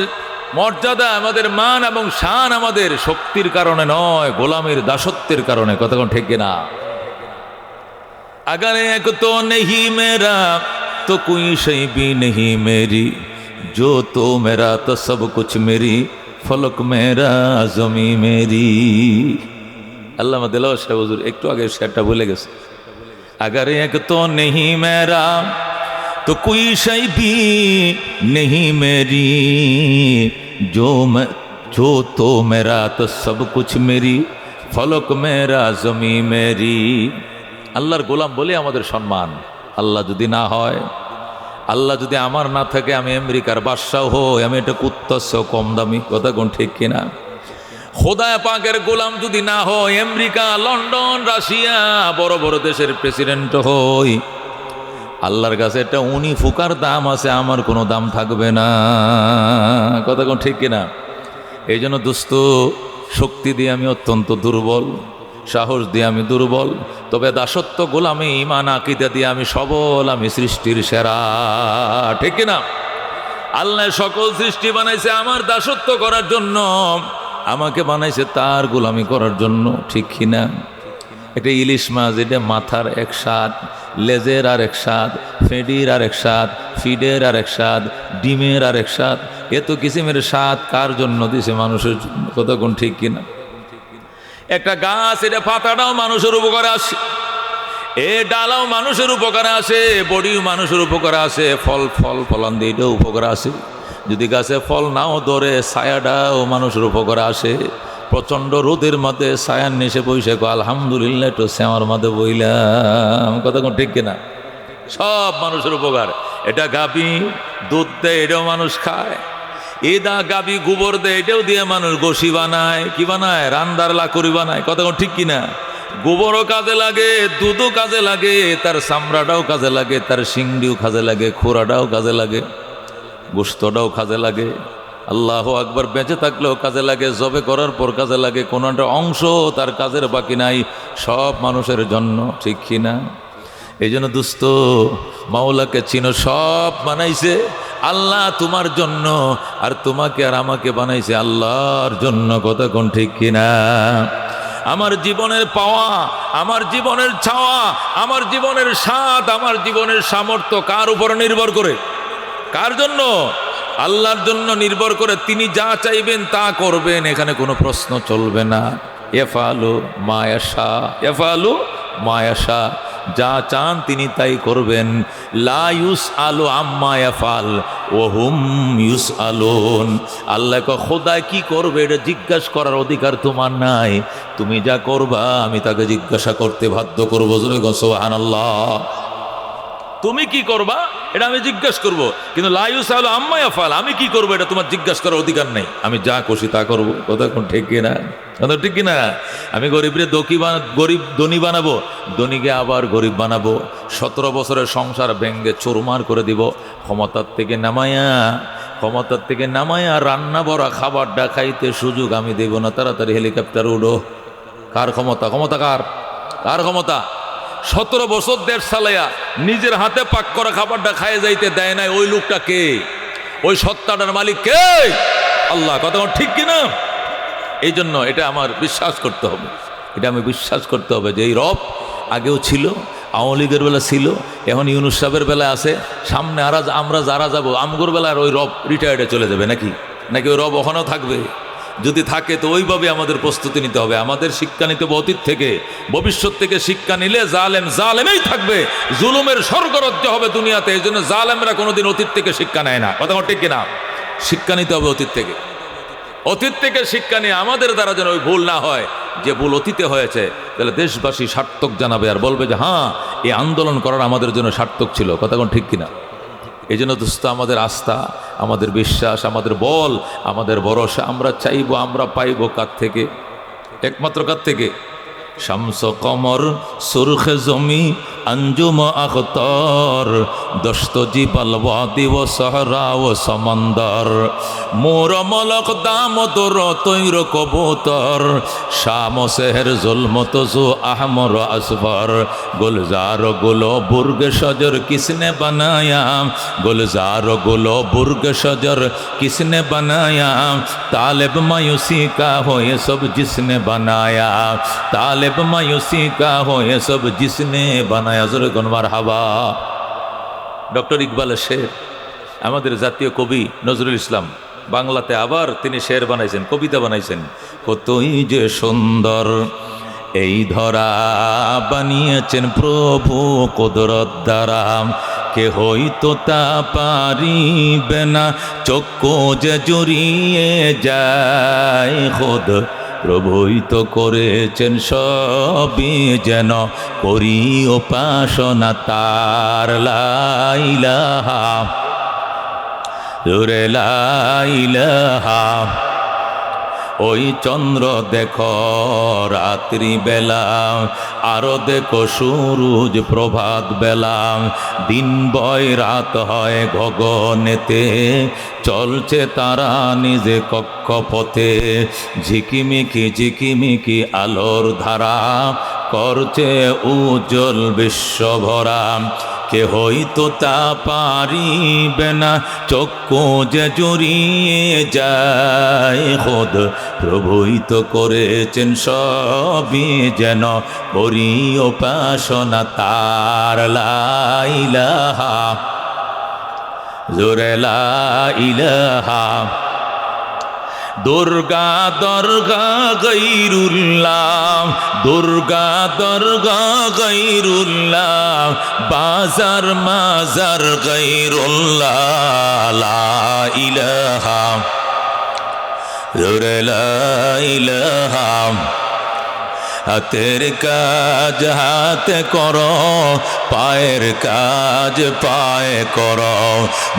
Speaker 1: মর্যাদা, আমাদের মান এবং শান আমাদের শক্তির কারণে নয়, গোলামের দাসত্বের কারণে, কথা কোন ঠিক কিনা? अगर एक तो नहीं मेरा तो कोई शय भी नहीं मेरी, जो तो मेरा तो सब कुछ मेरी, फलक मेरा जमी मेरी। अल्लामा दिलवार साहेब हुजूर একটু আগে সেটা বলে গেছে, अगर एक तो नहीं मेरा तो कोई शय भी नहीं मेरी, जो तो मेरा तो सब कुछ मेरी, फलक मेरा जमी मेरी। আল্লাহর গোলাম বলে আমাদের সম্মান। আল্লাহ যদি না হয়, আল্লাহ যদি আমার না থাকে, আমি আমেরিকার বাদশাহ হই, আমি এটা কুত্তার চেয়েও কম দামি, কথা কোন ঠিক কিনা? খোদা পাকের গোলাম যদি না হয়, আমেরিকা, লন্ডন, রাশিয়া, বড় বড় দেশের প্রেসিডেন্ট হই, আল্লাহর কাছে একটা উনি ফুকার দাম আছে, আমার কোনো দাম থাকবে না, কথা কোন ঠিক কিনা? এই জন্য দোস্ত, শক্তি দিয়ে আমি অত্যন্ত দুর্বল, সাহস দিয়ে আমি দুর্বল, তবে দাসত্ব, গোলামি, ঈমান, আকীদা দিয়ে আমি সবল, আমি সৃষ্টির সেরা, ঠিক কিনা? আল্লাহ সকল সৃষ্টি বানাইছে আমার দাসত্ব করার জন্য, আমাকে বানাইছে তার গোলামি করার জন্য, ঠিক কিনা? এটা ইলিশ মাছ, এটা মাথার এক স্বাদ, লেজের আর এক স্বাদ, ফেডির আরেক স্বাদ, ফিডের আরেক স্বাদ, ডিমের আরেক স্বাদ, এত কিসিমের স্বাদ কার জন্য দিছে? মানুষের জন্য। কথা কোন ঠিক কিনা? একটা গাছ, এটা পাতাটাও মানুষের উপকারে আসে, এ ডালাও মানুষের উপকারে আসে, বডিও মানুষের উপকারে আসে, ফলান দিয়ে এটাও উপকারে আসে। যদি গাছে ফল নাও ধরে, ছায়াটাও মানুষের উপকারে আসে। প্রচণ্ড রোদের মধ্যে ছায়ার নিচে বইসে আলহামদুলিল্লাহ একটু শ্যামার মধ্যে বইলাম। কথা কোন ঠিক কিনা? সব মানুষের উপকার। এটা গাভী দুধ দেয়, এটাও মানুষ খায়। গাভী গোবর দেয়, এটাও দিয়ে মানুষ গোশি বানায়, কি বানায়? রান্দার লাকড়ি বানায়। কথা কোন ঠিক কিনা? গোবরও কাজে লাগে, দুধও কাজে লাগে, তার চামড়াটাও কাজে লাগে, তার শিংডিও কাজে লাগে, খোরাটাও কাজে লাগে, গোস্তটাও কাজে লাগে। আল্লাহ আকবার, বেঁচে থাকলেও কাজে লাগে, জবে করার পর কাজে লাগে, কোনো একটা অংশ তার কাজের বাকি নাই, সব মানুষের জন্য। ঠিক কিনা? এই জন্য দোস্ত, মাওলাকে চিনো, সব বানাইছে আল্লাহ তোমার জন্য, আর তোমাকে আর আমাকে বানাইছে আল্লাহর জন্য। কথা কোন ঠিক কিনা? আমার জীবনের পাওয়া, আমার জীবনের ছাওয়া, আমার জীবনের স্বাদ, আমার জীবনের সামর্থ্য কার উপর নির্ভর করে? কার জন্য? আল্লাহর জন্য নির্ভর করে। তিনি যা চাইবেন তা করবেন, এখানে কোনো প্রশ্ন চলবে না। ইয়াফআলু মা ইয়াশা, ইয়াফআলু মা ইয়াশা, যা চান তিনি তাই করবেন। লা ইউসআলু আম্মা ইয়াফআল ওয়া হুম ইউসআলুন। আল্লাহ খোদায় কি করবে এটা জিজ্ঞাসা করার অধিকার তোমার নাই। তুমি যা করবা আমি তাকে জিজ্ঞাসা করতে বাধ্য করবো। সুবহানাল্লাহ। তুমি কি করবা এটা আমি জিজ্ঞাসা করবো, কিন্তু লা ইউসআলু আম্মা ইয়াফআল, আমি কি করবো এটা তোমার জিজ্ঞাসা করার অধিকার নেই। আমি যা খুশি তা করবো। কথা কোন ঠিক কিনা? কথা ঠিক কিনা? আমি গরিবরে গরিব ধনী বানাবো, ধনীকে আবার গরিব বানাবো। 17 বছরের সংসার ভেঙ্গে চুরমার করে দিব। ক্ষমতার থেকে নামায়া রান্না ভরা খাবারটা খাইতে সুযোগ আমি দেব না। তাড়াতাড়ি হেলিকপ্টার উড়ো। কার ক্ষমতা? ক্ষমতা কার? কার ক্ষমতা? 17 বছর দেশ চালাইয়া নিজের হাতে পাক করা খাবারটা খাইয়ে যাইতে দেয় নাই, ওই লোকটা কে? ওই সত্তাটার মালিক কে? আল্লাহ। কথা ঠিক কিনা? এই জন্য এটা আমার বিশ্বাস করতে হবে, এটা আমি বিশ্বাস করতে হবে যে এই রব আগেও ছিল, আওয়ামী লীগের বেলা ছিল, এখন ইউনুস সাহেবের বেলায় আছে, সামনে আমরা যারা যাবো আমগোর বেলার ওই রব রিটায়ার্ডে চলে যাবে নাকি? নাকি ওই রব ওখানেও থাকবে? যদি থাকে তো ওইভাবে আমাদের প্রস্তুতি নিতে হবে। আমাদের শিক্ষা নিতে হবে অতীত থেকে, ভবিষ্যৎ থেকে শিক্ষা নিলে জালেমেই থাকবে, জুলুমের স্বর্গরাজ্য হবে দুনিয়াতে। এই জন্য জালেমরা কোনোদিন অতীত থেকে শিক্ষা নেয় না। কথা ঠিক কিনা? শিক্ষা নিতে হবে অতীত থেকে। অতীত থেকে শিক্ষা নিয়ে আমাদের দ্বারা যেন ওই ভুল না হয়। যে ভুল অতীতে হয়েছে তাহলে দেশবাসী সার্থক জানাবে আর বলবে যে হ্যাঁ, এই আন্দোলন করার আমাদের জন্য সার্থক ছিল। কথা ঠিক কিনা? এই জন্য দোস্ত, আমাদের আস্থা, আমাদের বিশ্বাস, আমাদের বল, আমাদের ভরসা আমরা চাইবো, আমরা পাইবো কার থেকে? একমাত্র কার থেকে? শামস কমর সুরখে জমি अंजुम अख्तर दस्त जिबल वादी व सहरा व समंदर मोर मलक दाम तोर तैर कबूतर शाम शहर जुल्मत जो अहमर असफर गुलजार गुलो बुर्ग शजर किसने बनाया गुलजार गुलो बुर्ग शजर किसने बनाया तालिब मायूसी का हो ये सब जिसने बनाया तालिब मायूसी का हो ये सब जिसने बनाया মারহাবা। ডক্টর ইকবালের শের, আমাদের জাতীয় কবি নজরুল ইসলাম বাংলাতে আবার তিনি শের বানাইছেন, কবিতা বানাইছেন। কতই যে সুন্দর এই ধরা বানিয়েছেন প্রভু কুদরত দ্বারা, কে হইতো তা পারিবে না, চক্ষু যে জুড়িয়ে যায় খোদ প্রভুই তো করেছেন সবই যেন করি উপাসনা তার। লা ইলাহা জোরে লা ইলাহা। ওই চন্দ্র দেখো রাত্রি বেলা, আরো দেখো সূরজ প্রভাত বেলা, দিন বয় রাত হয় গগনেতে, চলছে তারা নিজে কক্ষপথে, ঝিকিমিকি ঝিকিমিকি আলোর ধারা করছে উজ্জ্বল বিশ্বভরা।
Speaker 2: কে হয়তো তা পারিবে না, চক্ষু যে জুড়িয়ে যায়। খোদ প্রভুই তো করেছেন সবই, যেন করি উপাসনা তার। লা ইলাহা, জোরে লা ইলাহা। দুর্গা দরগা গৈরুল্লাহ, দুর্গা দরগা গৈরুল্লাহ, বাজার মাজার গৈরুল্লাহ। লা ইলাহা, জোরে লা ইলাহা। হাতের কাজ হাতে করো, পায়ের কাজ পায়ে করো,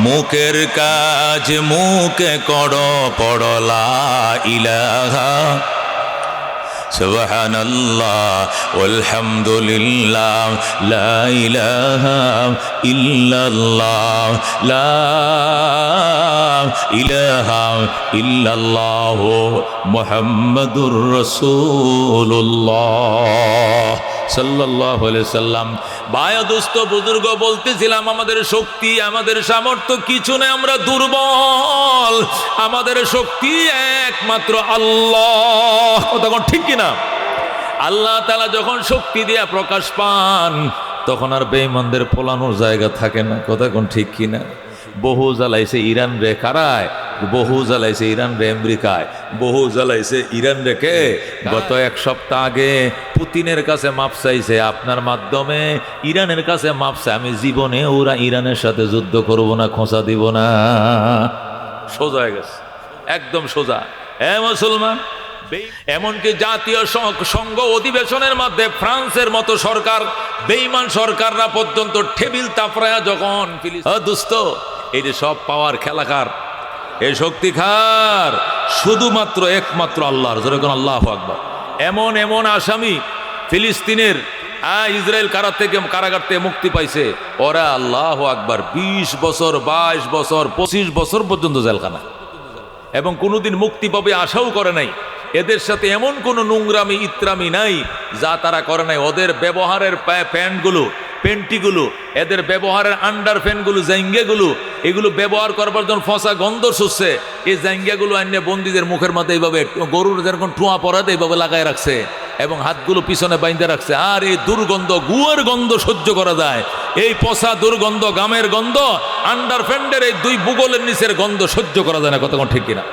Speaker 2: মুখের কাজ মুখে করো, পড়ো লা ইলাহা সুবহানাল্লাহ ওয়ালহামদুলিল্লাহ, লা ইলাহা ইল্লাল্লাহ, লা ইলাহা ইল্লাল্লাহ, মুহাম্মাদুর রাসূলুল্লাহ সাল্লাল্লাহু আলাইহি সাল্লাম। ভাইয়া দোস্ত বুজুর্গ, বলতেছিলাম আমাদের শক্তি আমাদের সামর্থ্য কিছু নেই, আমরা দুর্বল। আমাদের শক্তি একমাত্র আল্লাহ। তখন ঠিক কিনা? আল্লাহ তাআলা যখন শক্তি দিয়া প্রকাশ পান, তখন আর বেঈমানদের পোলানোর জায়গা থাকে না। কথা কোন ঠিক কিনা? বহু জ্বালাইছে ইরান রে কারায়, বহু জ্বালাইছে ইরান রে আমেরিকায়, বহু জ্বালাইছে ইরান রেখে। গত এক সপ্তাহ আগে পুতিনের কাছে মাপ চাইছে, আপনার মাধ্যমে ইরানের কাছে মাপ চাই। আমি জীবনে ওরা ইরানের সাথে যুদ্ধ করব না, খোঁচা দিব না। সোজা হয়ে গেছে, একদম সোজা। মুসলমান, এমনকি জাতীয় সংঘ অধিবেশনের মধ্যে ফ্রান্সের মতো সরকার, বেঈমান সরকাররা পর্যন্ত টেবিল তাফরায়া যখন দোস্ত, এই যে সব পাওয়ার খেলাকার, এই শক্তি খার শুধুমাত্র একমাত্র আল্লাহর। যেরকম আল্লাহু আকবার। এমন এমন আসামি ফিলিস্তিনের ইসরায়েল কারাগার থেকে মুক্তি পাইছে, ওরা আল্লাহু আকবার 20 বছর 22 বছর 25 বছর পর্যন্ত জেলখানা, এবং কোনোদিন মুক্তি পাবে আশাও করে নাই। এদের সাথে এমন কোনো নোংরামি ইত্রামি নাই যা তারা করে নাই। ওদের ব্যবহারের প্যান্টগুলো, পেন্টিগুলো, এদের ব্যবহারের আন্ডার প্যান্টগুলো, জাইঙ্গাগুলো, এগুলো ব্যবহার করবার জন্য ফসা গন্ধ শুচ্ছে। এই জাইঙ্গাগুলো আন্য বন্দীদের মুখের মধ্যে এইভাবে গরুর যেরকম ঠোঁয়া পরাতে এইভাবে লাগায় রাখছে, এবং হাতগুলো পিছনে বাইন্ধে রাখছে। আর এই দুর্গন্ধ, গুয়ার গন্ধ সহ্য করা যায়, এই পচা দুর্গন্ধ, গামের গন্ধ, আন্ডার প্যান্টের এই 2 বুগলের নিচের গন্ধ সহ্য করা যায় না। কতক্ষণ ঠিক কিনা?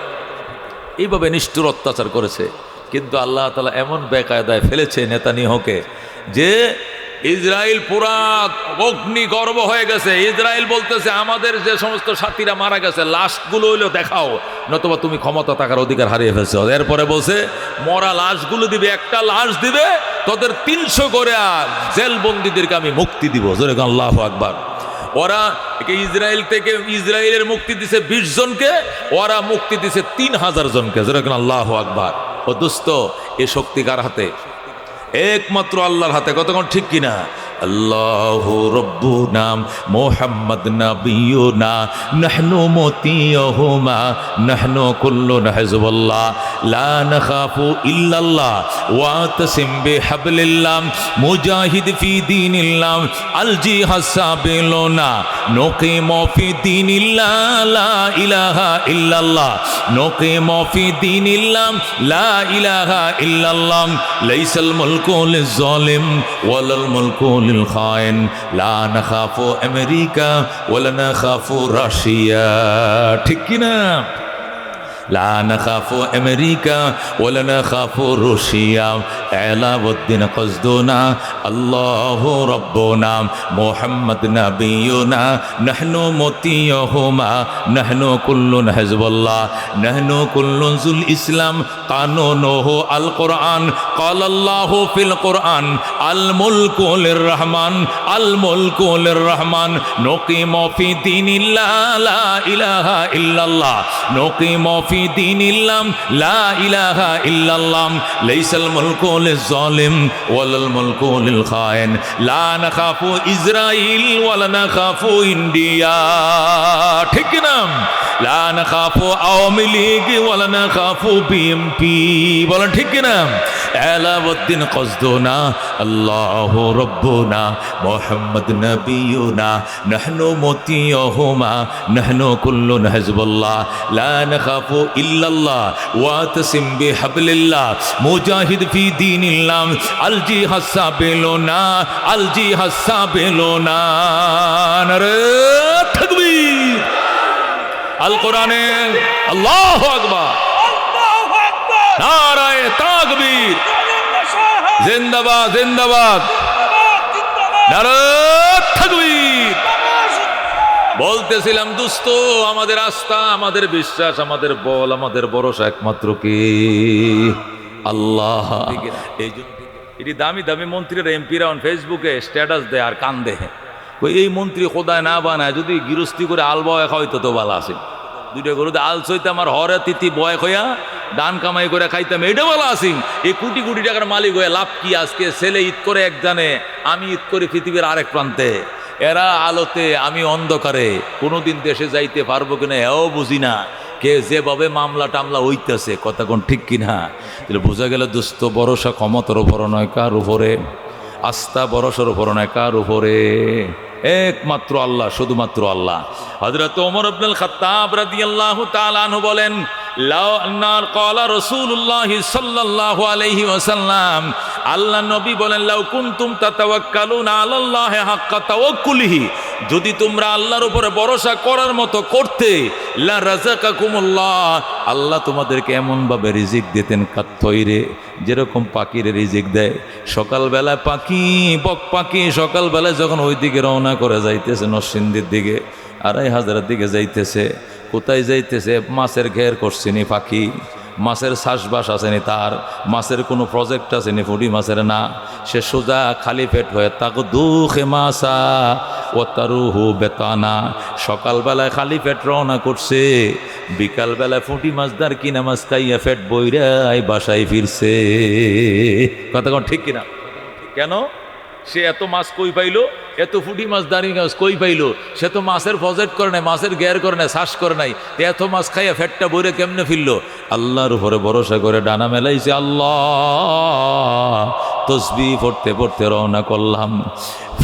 Speaker 2: এইভাবে নিষ্ঠুর অত্যাচার করেছে। কিন্তু আল্লাহ তাআলা এমন বেকায়দায় ফেলেছে নেতানিয়াহুকে যে ইসরায়েল পুরা অগ্নি গর্ব হয়ে গেছে। ইসরায়েল বলতেছে আমাদের যে সমস্ত সাথীরা মারা গেছে লাশগুলো হইলো দেখাও, নতুবা তুমি ক্ষমতা থাকার অধিকার হারিয়ে ফেলছো। এরপরে বলছে মরা লাশগুলো দিবে, একটা লাশ দিবে, তোদের 300 করে জেলবন্দীদেরকে আমি মুক্তি দিব। জোরে আল্লাহু আকবার। ওরা ইসরায়েল থেকে, ইসরায়েলের মুক্তি দিছে 20 জনকে, ওরা মুক্তি দিছে 3000 জনকে। যেরকম আল্লাহু আকবার। ও দোস্ত, এ শক্তি কার হাতে? একমাত্র আল্লাহর হাতে। কতক্ষণ ঠিক কিনা? আল্লাহু রব্বুনা মুহাম্মদ নবিয়ুনা নাহনু মুতিয়ুহুমা নাহনু কুল্লুন হিজবুল্লাহ লা নাখাফু ইল্লাল্লাহ ওয়া তাসিম বিহাবলিল্লাহ মুজাহিদ ফি দীনিল্লাহ আল জিহাদ সাবিলুনা নুকিমু ফি দীনিল্লাহ লা ইলাহা ইল্লাল্লাহ নুকিমু ফি দীনিল্লাহ লা ইলাহা ইল্লাল্লাহ লাইসাল মুলকু লিজ-জালিম ওয়ালাল মুলকু খায়েন লা নাখাফু আমেরিকা ওয়ালা নাখাফু রাশিয়া। ঠিক কিনা? লা নাখাফু আমেরিকা ওয়ালা নাখাফু রাশিয়া আলাউদ্দিন কসদুনা আল্লাহু রাব্বুনা মুহাম্মদ নবিয়ুনা নাহনু মুতিয়ুহুমা নাহনু কুল্লুন হিজবুল্লাহ নাহনু কুল্লুন জুল ইসলাম কানুনুহু আল কোরআন ক্বালা আল্লাহু ফিল কোরআন আল মুলকু লির রহমান আল মুলকু লির রহমান নুকিমু ফি দীনিল্লাহ লা ইলাহা ইল্লাল্লাহ নুকিমু ফি দীনিল্লাহ লা ইলাহা ইল্লাল্লাহ লাইসাল মুলকু লিজ-জালিম ওয়ালাল মুলকু লিল খায়েন লা নাখাফু ইসরাইল ওয়ালা নাখাফু ইন্ডিয়া। ঠিক না? লা নাখাফু আওয়ামী লীগ ওয়ালা নাখাফু বিএনপি, বলেন ঠিক কিনা? আলাউদ্দিন কসদুনা আল্লাহু রাব্বুনা মুহাম্মদ নবিয়ুনা নাহনু মুতিয়ুহুমা নাহনু কুল্লুন হিজবুল্লাহ লা নাখাফু ইল্লাল্লাহ ওয়াতাসিম বিহাবলিল্লাহ মুজাহিদ ফি দীনিল্লাহ আল জিহাদ সাবিলুনা আল জিহাদ সাবিলুনা। নারে তাকবীর। আল কোরআনে আল্লাহু আকবার, নারায়ে তাকবীর, জিন্দাবাদ জিন্দাবাদ, নারায়ে তাকবীর। বলতেছিলাম দোস্ত, আমাদের আস্থা, আমাদের বিশ্বাস, আমাদের বল, আমাদের ভরসা একমাত্র কি? আল্লাহ। এই জন্য এটি দামি দামি মন্ত্রীরা, এমপিরা ফেসবুকে স্ট্যাটাস দেয় আর কান্দে, এই মন্ত্রী খোদায় না বানায় যদি গৃহস্থী করে আল বয় খাইতো তো ভালো আছে। দুইটা গরুতে আল সইতে আমার হরে তিথি বয় খয়া দান কামাই করে খাইতাম, এটা ভালো আছি। এই কোটি কোটি টাকার মালিক হয়ে লাভ কি? আজকে ছেলে ঈদ করে এক জানে, আমি ঈদ করি পৃথিবীর আরেক প্রান্তে। এরা আলোতে, আমি অন্ধকারে। কোনোদিন দেশে যাইতে পারবো কিনা এও বুঝি না। কে যেভাবে মামলা টামলা হইতেছে, কথা কোন ঠিক কিনা? তাহলে বোঝা গেল দোস্ত, ভরসা ক্ষমতার উপর নয়, কার উপরে? আস্থা ভরসার উপর নয়, কার উপরে? একমাত্র আল্লাহ, শুধুমাত্র আল্লাহ। হযরত ওমর ইবনুল খাত্তাব রাদিয়াল্লাহু তাআলা আনহু বলেন, লাউ আন্নার ক্বালা রাসূলুল্লাহ সাল্লাল্লাহু আলাইহি ওয়াসাল্লাম, আল্লাহ নবী বলেন, লাউ কুনতুম তাতাওয়াক্কালুনা আলাল্লাহি হাক্কা তাওয়াক্কুলিহি, যদি তোমরা আল্লাহর উপরে ভরসা করার মতো করতে, লা রাযাকাকুমুল্লাহ, আল্লাহ তোমাদেরকে এমনভাবে রিজিক দিতেন, কাত্তইরে, যেরকম পাখিরে রিজিক দেয়। সকালবেলায় পাখি, বক পাখি সকালবেলায় যখন ওই দিকে রওনা করে যাইতেছে, নরসিংদীর দিকে, 2500 দিকে যাইতেছে, কোথায় যাইতেছে? মাছের ঘের করছিনি পাখি, মাছের চাষবাস আসেনি তার, মাছের কোনো প্রজেক্ট আসেনি, ফুটি মাছের না। সে সোজা খালি পেট হয়ে তাকে দুঃখে মাসা ও তারুহু বেতানা, সকালবেলায় খালি পেট রওনা করছে, বিকালবেলায় ফুটি মাছদার কিনা মাছ খাইয়া পেট বইরাই বাসায় ফিরছে। কথা কোন ঠিক কিনা? কেন? সে এত মাছ কই পাইলো? এত ফুটি মাছ, দাঁড়িয়ে মাছ কই পাইলো? সে তো মাছের প্রজেক্ট করে নাই, মাছের গ্যার করে নাই, শ্বাস করে নাই, এত মাছ খাইয়া ফেটটা বইরে কেমনে ফিরলো? আল্লাহর উপরে ভরসা করে ডানা মেলাইছে। আল্লাহ, তসবিহ পড়তে পড়তে রওনা করলাম।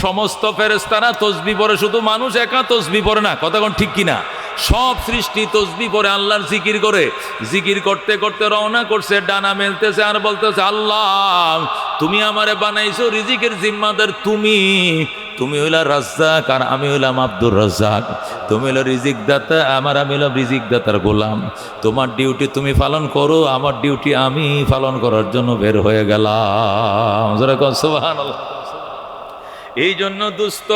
Speaker 2: সমস্ত ফেরেশতারা তসবিহ পড়ে, শুধু মানুষ একা তসবিহ পড়ে না। কথা কোন ঠিক কিনা? সব সৃষ্টি তসবিহ পড়ে, আল্লাহর জিকির করে। জিকির করতে করতে রওনা করছে, ডানা মেলতেছে আর বলতেছে, আল্লাহ তুমি আমারে বানাইছো, রিজিকের জিম্মাদার তুমি। তুমি হইলা রাজ্জাক আর আমি হইলাম আব্দুর রাজ্জাক। তুমি হইলো রিজিক দাতা, আমি হইলাম রিজিক দাতার গোলাম। তোমার ডিউটি তুমি পালন করো, আমার ডিউটি আমি পালন করার জন্য বের হয়ে গেলাম। সুবহানাল্লাহ। এই জন্য দোস্ত,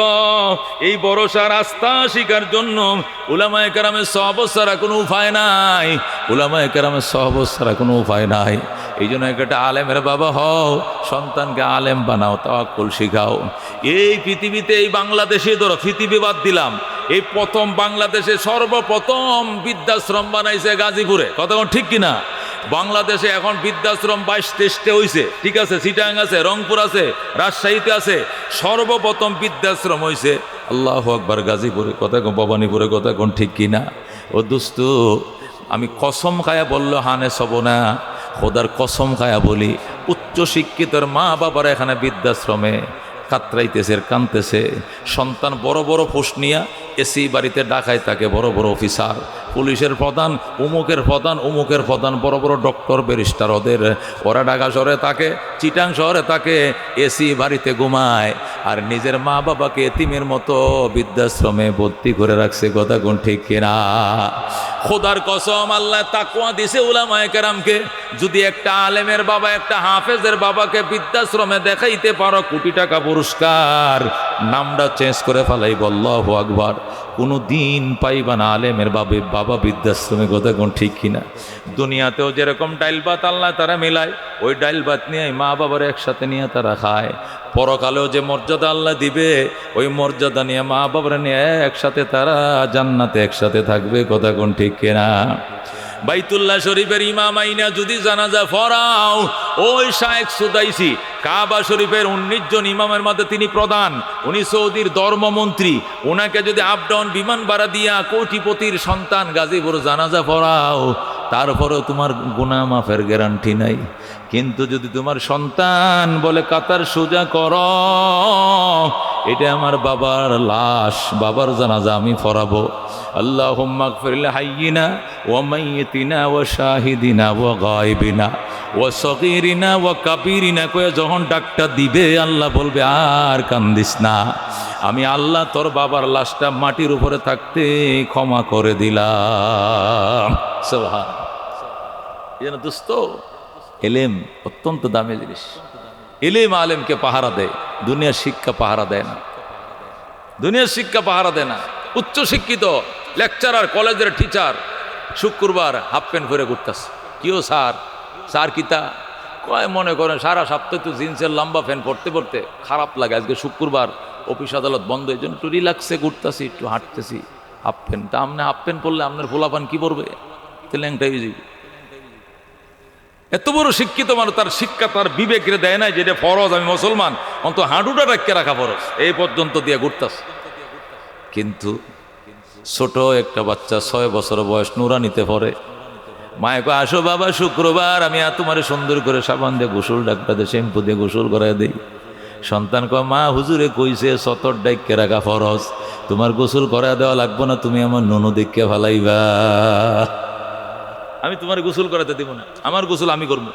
Speaker 2: এই ভরসার আস্থা শিকার জন্য উলামায়ে কেরামের সহবত ছাড়া কোনো উপায় নাই। উলামায়ে কেরামের সহবত ছাড়া কোনো উপায় নাই। এই জন্য একটা আলেমের বাবা হও, সন্তানকে আলেম বানাও, তাওয়াক্কুল শিখাও। এই পৃথিবীতে, এই বাংলাদেশে ধরো, পৃথিবী বাদ দিলাম, এই প্রথম বাংলাদেশে সর্বপ্রথম বৃদ্ধাশ্রম বানাইছে গাজীপুরে। কথা ঠিক কিনা? বাংলাদেশে এখন বৃদ্ধাশ্রম 22-23টে হয়েছে, ঠিক আছে, চিটাং আছে, রংপুর আছে, রাজশাহীতে আছে। সর্বপ্রথম বৃদ্ধাশ্রম হয়েছে আল্লাহু আকবার গাজীপুরে। কথা কোন? ভবানীপুরে। কথা কোন ঠিক কিনা? ও দোস্ত, আমি কসম খায়া বললো হানে সব না, খোদার কসম খায়া বলি, উচ্চ শিক্ষিতর মা বাবারা এখানে বৃদ্ধাশ্রমে কাতরাইতেছে, কানতেছে। সন্তান বড় বড় পোস্ট নিয়া এসি বাড়িতে ডাকায় তাকে, বড় বড় অফিসার, পুলিশের প্রধান, অমুকের প্রধান, অমুকের প্রধান, বড় বড় ডক্টর, ব্যারিস্টার। ওরা ঢাকা শহরে থাকে, চিটাং শহরে থাকে, এসি বাড়িতে ঘুমায়, আর নিজের মা বাবাকে এতিমের মতো বৃদ্ধাশ্রমে ভর্তি করে রাখছে। কথা কোন ঠিক কিনা? খোদার কসম, আল্লাহ তাকওয়া দিছে উলামায়ে কেরামকে। যদি একটা আলেমের বাবা, একটা হাফেজের বাবাকে বৃদ্ধাশ্রমে দেখাইতে পারো, কোটি টাকা পুরস্কার, নামটা চেঞ্জ করে ফেলাইব। আল্লাহু আকবার। কোনো দিন পাইবা না আলেমের বাবা বৃদ্ধাশ্রমে। কথা কোন ঠিক কিনা? দুনিয়াতেও যেরকম ডাইল ভাত আল্লাহ তারা মিলায়, ওই ডাইল ভাত নিয়ে মা বাবার একসাথে নিয়ে তারা খায়। পরকালেও যে মর্যাদা আল্লাহ দিবে, ওই মর্যাদা নিয়ে মা বাবার নিয়ে একসাথে তারা জান্নাতে একসাথে থাকবে। কথা কোন ঠিক কিনা? বাইতুল্লাহ শরীফের ইমাম আইনা যদি জানাজা পড়াও, ওই শায়েখ সুদাইসি কাবা শরীফের 19 জন ইমামের মধ্যে তিনি প্রধান, উনি সৌদির ধর্মমন্ত্রী, ওনাকে যদি আপ ডাউন বিমান ভাড়া দিয়া কোটিপতির সন্তান গাজীপুর জানাজা পড়াও, তারপরেও তোমার গুনাহ মাফের গ্যারান্টি নাই। কিন্তু যদি তোমার সন্তান বলে কাতার সোজা কর, এটা আমার বাবার লাশ, বাবার জানাজা আমি পড়াবো, আল্লাহুম্মা গফির লিহাইয়িনা ওয়া মাইয়িতিনা ওয়া শাহিদিনা ওয়া গায়বিনা ওয়া সগীরিনা ওয়া কাবীরিনা কয়ে যখন ডাকটা দিবে, আল্লাহ বলবে আর কান্দিস না, আমি আল্লাহ তোর বাবার লাশটা মাটির উপরে থাকতে ক্ষমা করে দিলাম। সুবহান। এই দোস্ত, এলেম অত্যন্ত দামি জিনিস। এলেম আলেমকে পাহারা দেয়, দুনিয়ার শিক্ষা পাহারা দেয় না। দুনিয়ার শিক্ষা পাহারা দেয় না। উচ্চ শিক্ষিত লেকচারার, কলেজের টিচার শুক্রবার হাফ প্যান্ট পরে ঘুরতেছে, কিও স্যার, স্যার কিতা কয়, মনে করেন সারা সপ্তাহে তো জিন্সের লম্বা প্যান্ট পড়তে পড়তে খারাপ লাগে, আজকে শুক্রবার অফিস আদালত বন্ধ, এই জন্য একটু রিল্যাক্সে ঘুরতেছি, একটু হাঁটতেছি, হাফ প্যান্ট। তা আপনি হাফ প্যান্ট পরলে আপনার পোলাপান কি পড়বে? ল্যাংটাই যাবে। এত বড় শিক্ষিত মানুষ, তার শিক্ষা তার বিবেকে দেয় নাই যেটা ফরজ, আমি মুসলমান, অন্ত হাঁটুটা রাখিয়ে রাখা ফরজ, এই পর্যন্ত দিয়ে ঘুরতেছে। কিন্তু ছোট একটা বাচ্চা 6 বছর বয়স নুরানিতে পড়ে, মায়ে কয় আসো বাবা শুক্রবার, আমি আর তোমার সুন্দর করে সাবান দিয়ে গোসল ডাক্তার দিয়ে শ্যাম্পু দিয়ে গোসল করাই দিই। সন্তান কয় মা হুজুরে কইছে সতর ডাইকে রাখা ফরজ, তোমার গোসল করা দেওয়া লাগবো না, তুমি আমার নুনু দিকে ফালাইবা, আমি তোমার গোসল করাতে দিব না, আমার গোসল আমি করবো।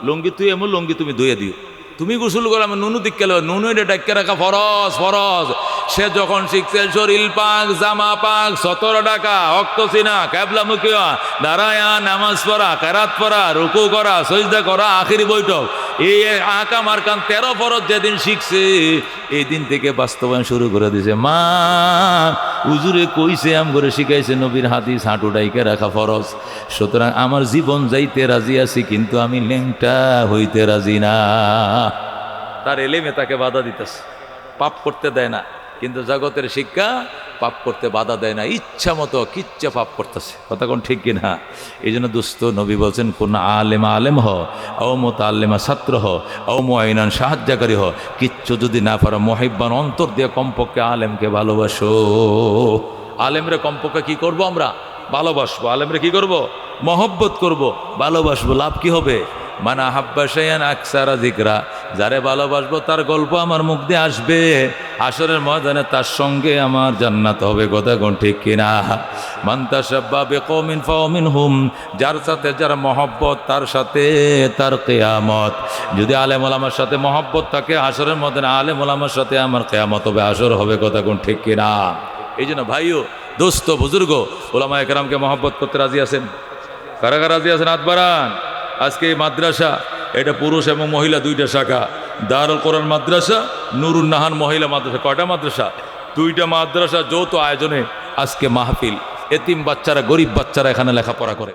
Speaker 2: লঙ্গি তুই এমন লঙ্গি তুমি ধুয়ে দিও, তুমি গোসল করো, আমি নুনু দিকে নুনু এটা ডাক্কে রাখা ফরজ ফরজ। সে যখন শিখছে শরীর পাক, জামা পাক, 17 টাকা, অক্ত সিনা, ক্যাবলা মুখিয়া, দাঁড়ায়া নামাজ পড়া, কেরাত পড়া, রুকু করা, সজদা করা, আখিরি বৈঠক, এই আকাম আরকান 13 ফরজ যেদিন শিখছে, এই দিন থেকে বাস্তবায়ন শুরু করে দিছে। মা হুজুরে কইছে, আম করে শিখাইছে নবীর হাদিস, হাঁটু ডাইকে রাখা ফরজ। সুতরাং আমার জীবন যাইতে রাজি আছি, কিন্তু আমি ল্যাংটা হইতে রাজি না। তার এলেমে তাকে বাধা দিতেছে, পাপ করতে দেয় না, কিন্তু জগতের শিক্ষা পাপ করতে বাধা দেয় না, ইচ্ছা মতো কিচ্ছা পাপ করতেছে। কথা কোন ঠিক কিনা? এই জন্য দুস্থ নবী বলছেন, কোন আলেমা আলেম হ, ও মুতাআল্লিমা ছাত্র হ, ও মুআইনান সাহায্যকারী হ, কিচ্ছু যদি না পারো মুহিব্বান অন্তর দিয়ে কমপক্ষে আলেমকে ভালোবাসো। আলেমরে কমপক্ষে কি করব? আমরা ভালোবাসবো। আলেমরে কি করব? মহব্বত করব, ভালোবাসবো। লাভ কি হবে? মানা হাব্বা শাইআন আকসারা যিকরা, যারে ভালোবাসবো তার গল্প আমার মুখ দিয়ে আসবে, হাসরের ময়দানে তার সঙ্গে আমার জান্নাত হবে। কথা কোন ঠিক কিনা? মান তাশাব্বা বিকওমিন ফাহুয়া মিনহুম, যার সাথে যার মহব্বত তার সাথে তার কিয়ামত। যদি আলেম ওলামার সাথে মহব্বত থাকে, হাসরের ময়দানে আলেম ওলামার সাথে আমার কিয়ামত হবে, হাসর হবে। কথা কোন ঠিক কিনা? এই জন্য ভাইও, দোস্ত, বুজুর্গ, ওলামায়ে কেরামকে মহব্বত করতে রাজি আছেন? কারা কারা রাজি আছেন? হাত বাড়ান। আজকে এই মাদ্রাসা, এটা পুরুষ এবং মহিলা 2টা শাখা, দারুল কোরআন মাদ্রাসা, নুরুন নাহান মহিলা মাদ্রাসা। কয়টা মাদ্রাসা? 2টা মাদ্রাসা যৌথ আয়োজনে আজকে মাহফিল। এতিম বাচ্চারা, গরিব বাচ্চারা এখানে লেখাপড়া করে।